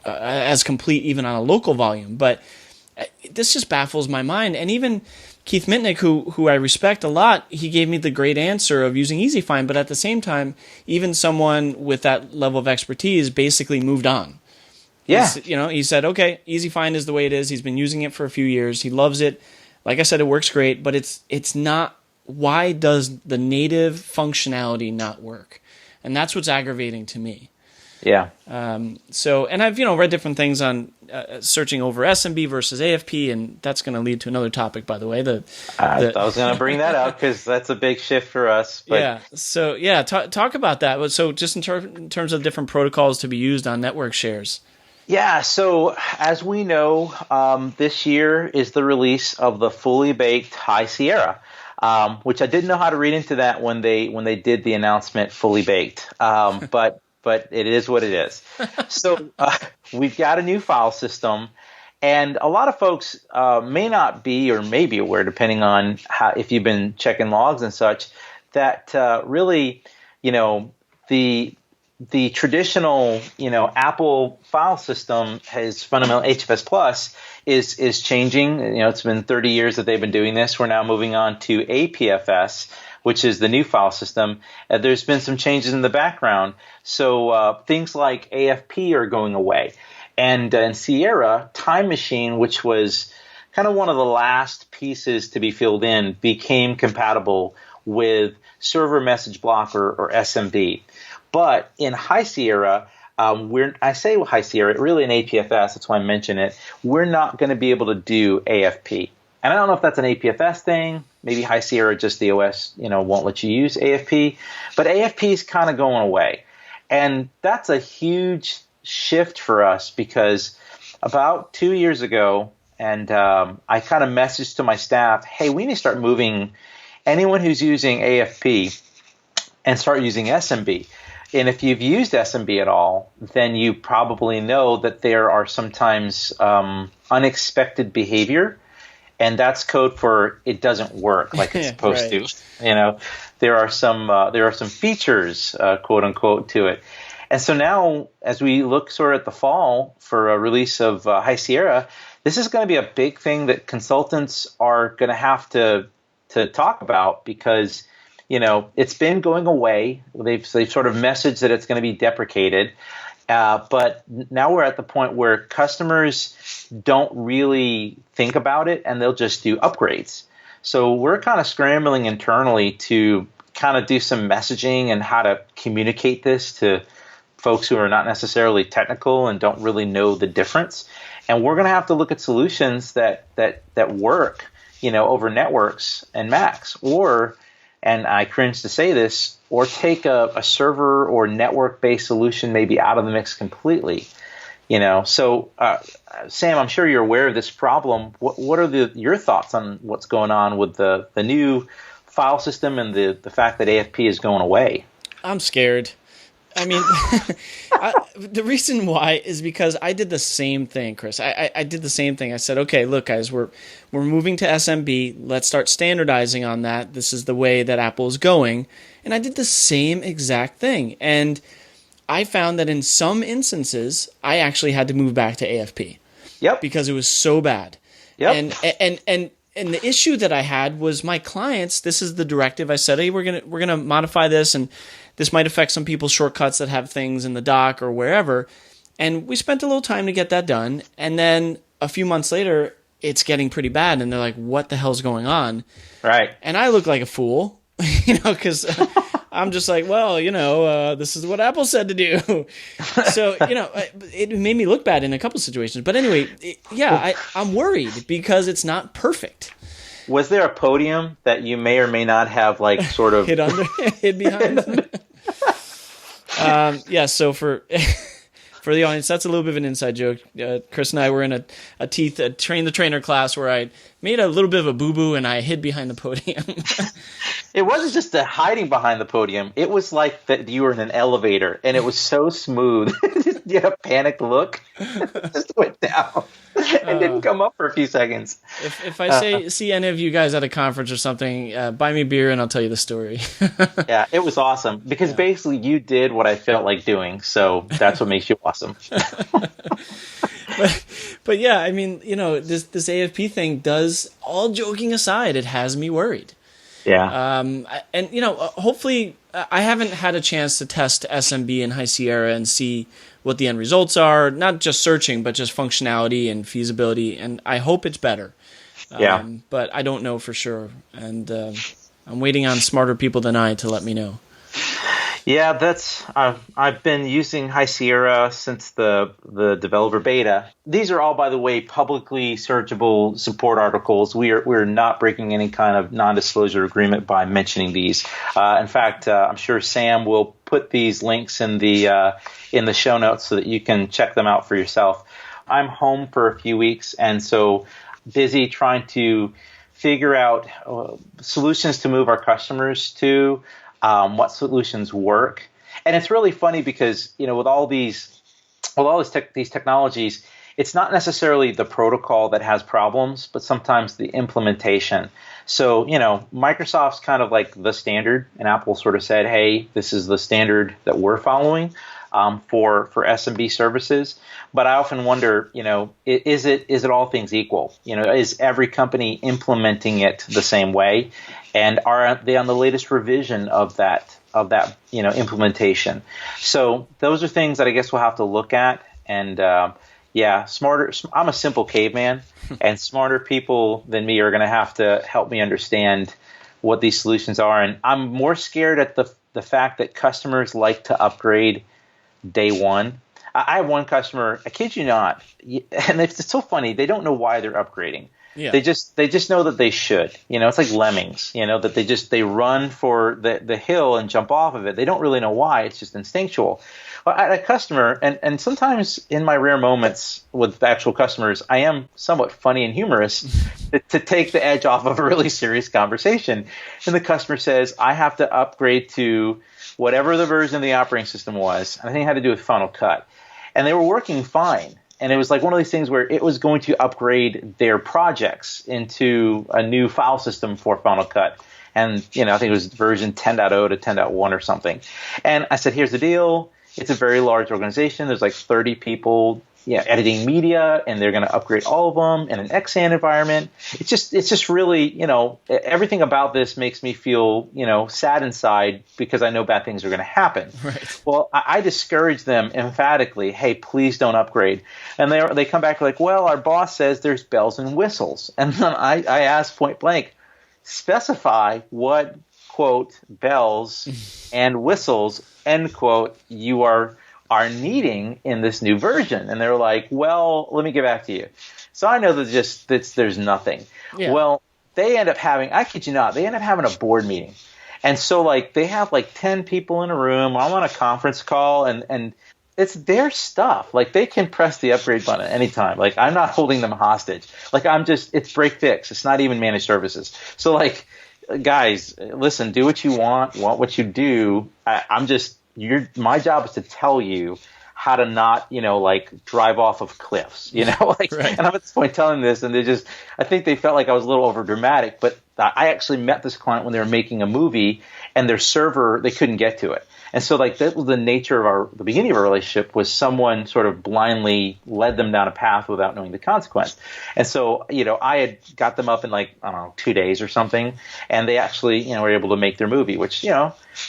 as complete even on a local volume. But this just baffles my mind. And even Keith Mitnick, who I respect a lot, he gave me the great answer of using EasyFind, but at the same time, even someone with that level of expertise basically moved on. Yeah. He said, okay, EasyFind is the way it is. He's been using it for a few years. He loves it. Like I said, it works great, but it's not, why does the native functionality not work? And that's what's aggravating to me. Yeah. And I've read different things on searching over SMB versus AFP, and that's going to lead to another topic, by the way. I was going to bring that up because that's a big shift for us. But. Yeah. So talk about that. So just in terms of different protocols to be used on network shares. Yeah. So as we know, this year is the release of the fully baked High Sierra. Which I didn't know how to read into that when they did the announcement fully baked. But it is what it is. So we've got a new file system, and a lot of folks may not be or may be aware, depending on if you've been checking logs and such, that really, the traditional, Apple file system has fundamentally HFS Plus is changing. It's been 30 years that they've been doing this. We're now moving on to APFS, which is the new file system. There's been some changes in the background. So things like AFP are going away. And in Sierra, Time Machine, which was kind of one of the last pieces to be filled in, became compatible with Server Message Blocker or SMB. But in High Sierra, I say High Sierra, really in APFS, that's why I mention it, we're not going to be able to do AFP. And I don't know if that's an APFS thing. Maybe High Sierra, just the OS, won't let you use AFP. But AFP is kind of going away. And that's a huge shift for us because about 2 years ago, and I kind of messaged to my staff, hey, we need to start moving anyone who's using AFP and start using SMB. And if you've used SMB at all, then you probably know that there are sometimes unexpected behavior. And that's code for it doesn't work like it's supposed to. There are some features, quote unquote, to it. And so now, as we look sort of at the fall for a release of High Sierra, this is going to be a big thing that consultants are going to have to talk about because it's been going away. They've sort of messaged that it's going to be deprecated. But now we're at the point where customers don't really think about it and they'll just do upgrades. So we're kind of scrambling internally to kind of do some messaging and how to communicate this to folks who are not necessarily technical and don't really know the difference. And we're going to have to look at solutions that work, over networks and Macs, or, and I cringe to say this, or take a server or network-based solution maybe out of the mix completely. So Sam, I'm sure you're aware of this problem. What are your thoughts on what's going on with the new file system and the fact that AFP is going away? I'm scared. I mean, the reason why is because I did the same thing, Chris. I did the same thing. I said, okay, look, guys, we're moving to SMB. Let's start standardizing on that. This is the way that Apple is going. And I did the same exact thing. And I found that in some instances, I actually had to move back to AFP. Yep. Because it was so bad. Yep. And the issue that I had was my clients, this is the directive. I said, hey, we're gonna modify this, and this might affect some people's shortcuts that have things in the dock or wherever. And we spent a little time to get that done. And then a few months later, it's getting pretty bad. And they're like, what the hell's going on? Right. And I look like a fool, because I'm just like, well, this is what Apple said to do. So, it made me look bad in a couple situations. But anyway, I'm worried because it's not perfect. Was there a podium that you may or may not have sort of hid behind? So for the audience, that's a little bit of an inside joke. Chris and I were in a train the trainer class where I made a little bit of a boo-boo and I hid behind the podium. It wasn't just the hiding behind the podium. It was like that you were in an elevator and it was so smooth. You had a panicked look. Just went down and didn't come up for a few seconds. If I see any of you guys at a conference or something, buy me beer and I'll tell you the story. Yeah, it was awesome because basically you did what I felt like doing. So that's what makes you awesome. But yeah, I mean, this AFP thing does, all joking aside, it has me worried. Yeah. And hopefully I haven't had a chance to test SMB and High Sierra and see what the end results are, not just searching, but just functionality and feasibility. And I hope it's better. But I don't know for sure. And I'm waiting on smarter people than I to let me know. Yeah, I've been using High Sierra since the developer beta. These are all, by the way, publicly searchable support articles. We're not breaking any kind of non-disclosure agreement by mentioning these. In fact, I'm sure Sam will put these links in the show notes so that you can check them out for yourself. I'm home for a few weeks, and so busy trying to figure out solutions to move our customers to. What solutions work. And it's really funny because, with all these technologies, it's not necessarily the protocol that has problems, but sometimes the implementation. So, Microsoft's kind of like the standard, and Apple sort of said, hey, this is the standard that we're following for SMB services. But I often wonder, is it all things equal? Is every company implementing it the same way? And are they on the latest revision of that implementation? So those are things that I guess we'll have to look at. And smarter. I'm a simple caveman, and smarter people than me are going to have to help me understand what these solutions are. And I'm more scared at the fact that customers like to upgrade day one. I have one customer, I kid you not, and it's so funny. They don't know why they're upgrading. Yeah. They just know that they should. It's like lemmings. That they run for the hill and jump off of it. They don't really know why. It's just instinctual. Well, I had a customer, and sometimes in my rare moments with actual customers, I am somewhat funny and humorous to take the edge off of a really serious conversation. And the customer says, I have to upgrade to whatever the version of the operating system was. I think it had to do with Final Cut. And they were working fine. And it was like one of these things where it was going to upgrade their projects into a new file system for Final Cut. And, I think it was version 10.0 to 10.1 or something. And I said, here's the deal. It's a very large organization. There's like 30 people editing media, and they're going to upgrade all of them in an XAN environment. It's just really, everything about this makes me feel, sad inside because I know bad things are going to happen. Right. Well, I discourage them emphatically. Hey, please don't upgrade. And they come back like, well, our boss says there's bells and whistles. And then I ask point blank, specify what, quote, bells and whistles, end quote, you are needing in this new version. And they're like, well, let me get back to you. So I know that there's nothing. Yeah. Well, they end up having, I kid you not, they end up having a board meeting. And so they have 10 people in a room. I'm on a conference call, and it's their stuff. They can press the upgrade button at any time. I'm not holding them hostage. It's break fix. It's not even managed services. So guys, listen, do what you want what you do. My job is to tell you how to not, drive off of cliffs, Right. And I'm at this point telling this, and I think they felt like I was a little over dramatic, but I actually met this client when they were making a movie, and their server, they couldn't get to it. And so that was the nature of the beginning of our relationship, was someone sort of blindly led them down a path without knowing the consequence. And so, I had got them up in 2 days or something, and they actually, were able to make their movie, which,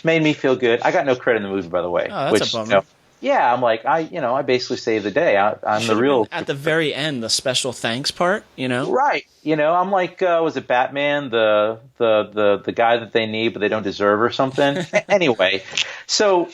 made me feel good. I got no credit in the movie, by the way. Oh, that's a bummer. Yeah, I'm I basically saved the day. I'm the real at the very end, the special thanks part, Right. I'm was it Batman, the guy that they need but they don't deserve or something? Anyway, so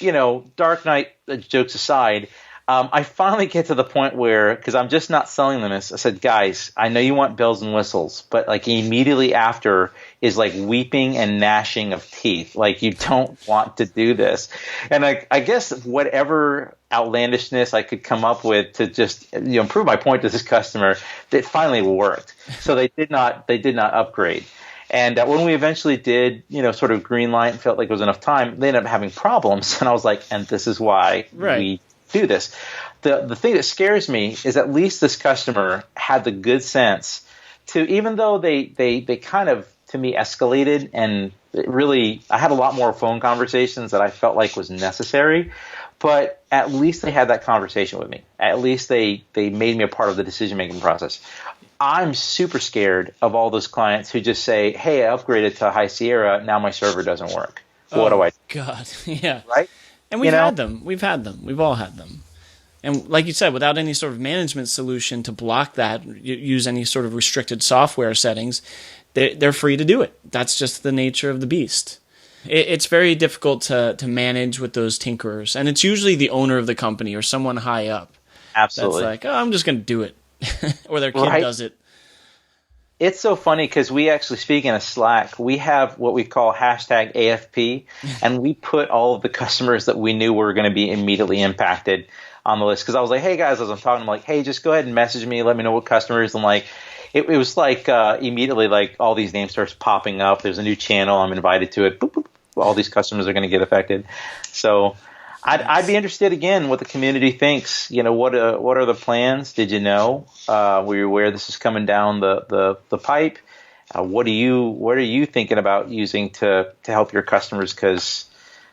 Dark Knight, jokes aside, I finally get to the point where, because I'm just not selling them this, I said, guys, I know you want bells and whistles, but immediately after is weeping and gnashing of teeth. You don't want to do this. And I guess whatever outlandishness I could come up with to just prove my point to this customer, it finally worked. So they did not upgrade. And when we eventually did, sort of green light and felt like it was enough time, they ended up having problems. And I was like, and this is why we do this. The thing that scares me is at least this customer had the good sense to, even though they kind of, to me, escalated, and it really, I had a lot more phone conversations that I felt like was necessary, but at least they had that conversation with me. At least they made me a part of the decision-making process. I'm super scared of all those clients who just say, hey, I upgraded to High Sierra, now my server doesn't work. What do I do? God, yeah. Right? And we've had them. We've all had them. And like you said, without any sort of management solution to block that, use any sort of restricted software settings, they're free to do it. That's just the nature of the beast. It's very difficult to manage with those tinkerers. And it's usually the owner of the company or someone high up. Absolutely. That's like, oh, I'm just going to do it. Or their kid does it. It's so funny because we actually, speaking of Slack, we have what we call hashtag AFP, and we put all of the customers that we knew were going to be immediately impacted on the list. Because I was like, hey guys, as I'm talking, I'm like, hey, just go ahead and message me, let me know what customers. And like, it was like immediately, like all these names starts popping up. There's a new channel, I'm invited to it. Boop, boop. All these customers are going to get affected. So I'd be interested again what the community thinks. You know, what are the plans? Did you know? Were you aware this is coming down the pipe? What are you thinking about using to help your customers? Because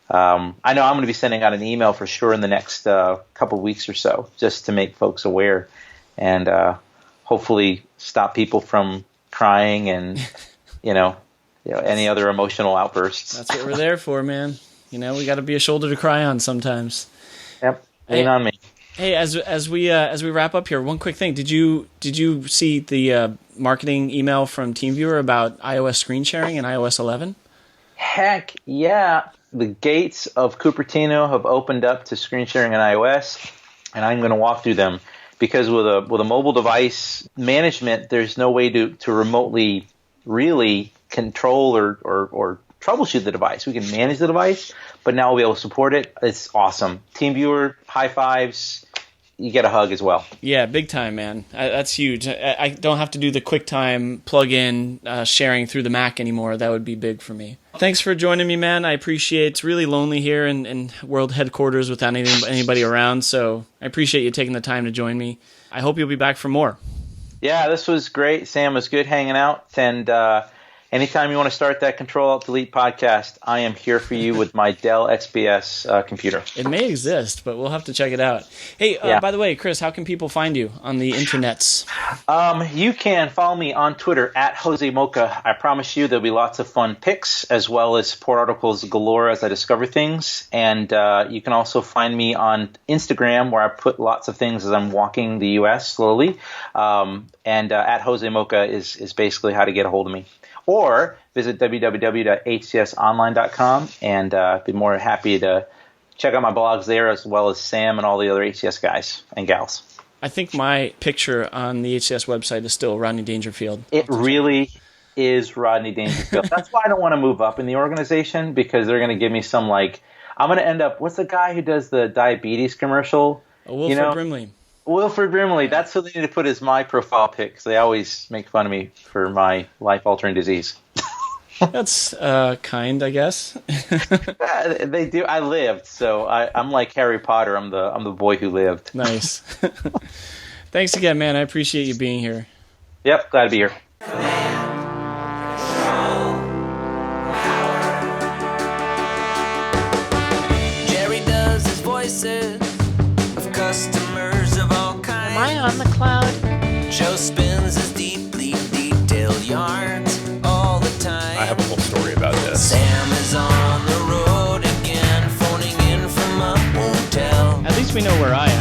I know I'm going to be sending out an email for sure in the next couple of weeks or so, just to make folks aware and hopefully stop people from crying and any other emotional outbursts. That's what we're there for, man. You know, we got to be a shoulder to cry on sometimes. Yep, lean on me. Hey, as we wrap up here, one quick thing: did you see the marketing email from TeamViewer about iOS screen sharing in iOS 11? Heck yeah! The gates of Cupertino have opened up to screen sharing in iOS, and I'm going to walk through them because with a mobile device management, there's no way to remotely really control or troubleshoot the device. We can manage the device, but now we'll be able to support it. It's awesome. TeamViewer, high fives. You get a hug as well. Yeah, big time, man. That's huge. I don't have to do the QuickTime plug-in sharing through the Mac anymore. That would be big for me. Thanks for joining me, man. I appreciate it. It's really lonely here in world headquarters without anybody around, so I appreciate you taking the time to join me. I hope you'll be back for more. Yeah, this was great, Sam. It was good hanging out, and anytime you want to start that Control-Alt-Delete podcast, I am here for you with my Dell XPS computer. It may exist, but we'll have to check it out. Hey, by the way, Chris, how can people find you on the internets? You can follow me on Twitter at Jose Mocha. I promise you there'll be lots of fun pics as well as support articles galore as I discover things. And you can also find me on Instagram where I put lots of things as I'm walking the U.S. slowly. And at Jose Mocha is basically how to get a hold of me. Or visit www.hcsonline.com and be more happy to check out my blogs there as well as Sam and all the other HCS guys and gals. I think my picture on the HCS website is still Rodney Dangerfield. It really is Rodney Dangerfield. That's why I don't want to move up in the organization because they're going to give me some I'm going to end up, what's the guy who does the diabetes commercial? Wilford Brimley. Wilford Brimley, that's who they need to put as my profile pic because they always make fun of me for my life-altering disease. That's kind, I guess. They do. I lived, so I'm like Harry Potter. I'm the boy who lived. Nice. Thanks again, man. I appreciate you being here. Yep, glad to be here. Jerry does his voices of customers of all kinds. Am I on the cloud? Joe spins his deeply detailed yarns all the time. I have a whole story about this. Sam is on the road again, phoning in from a hotel. At least we know where I am.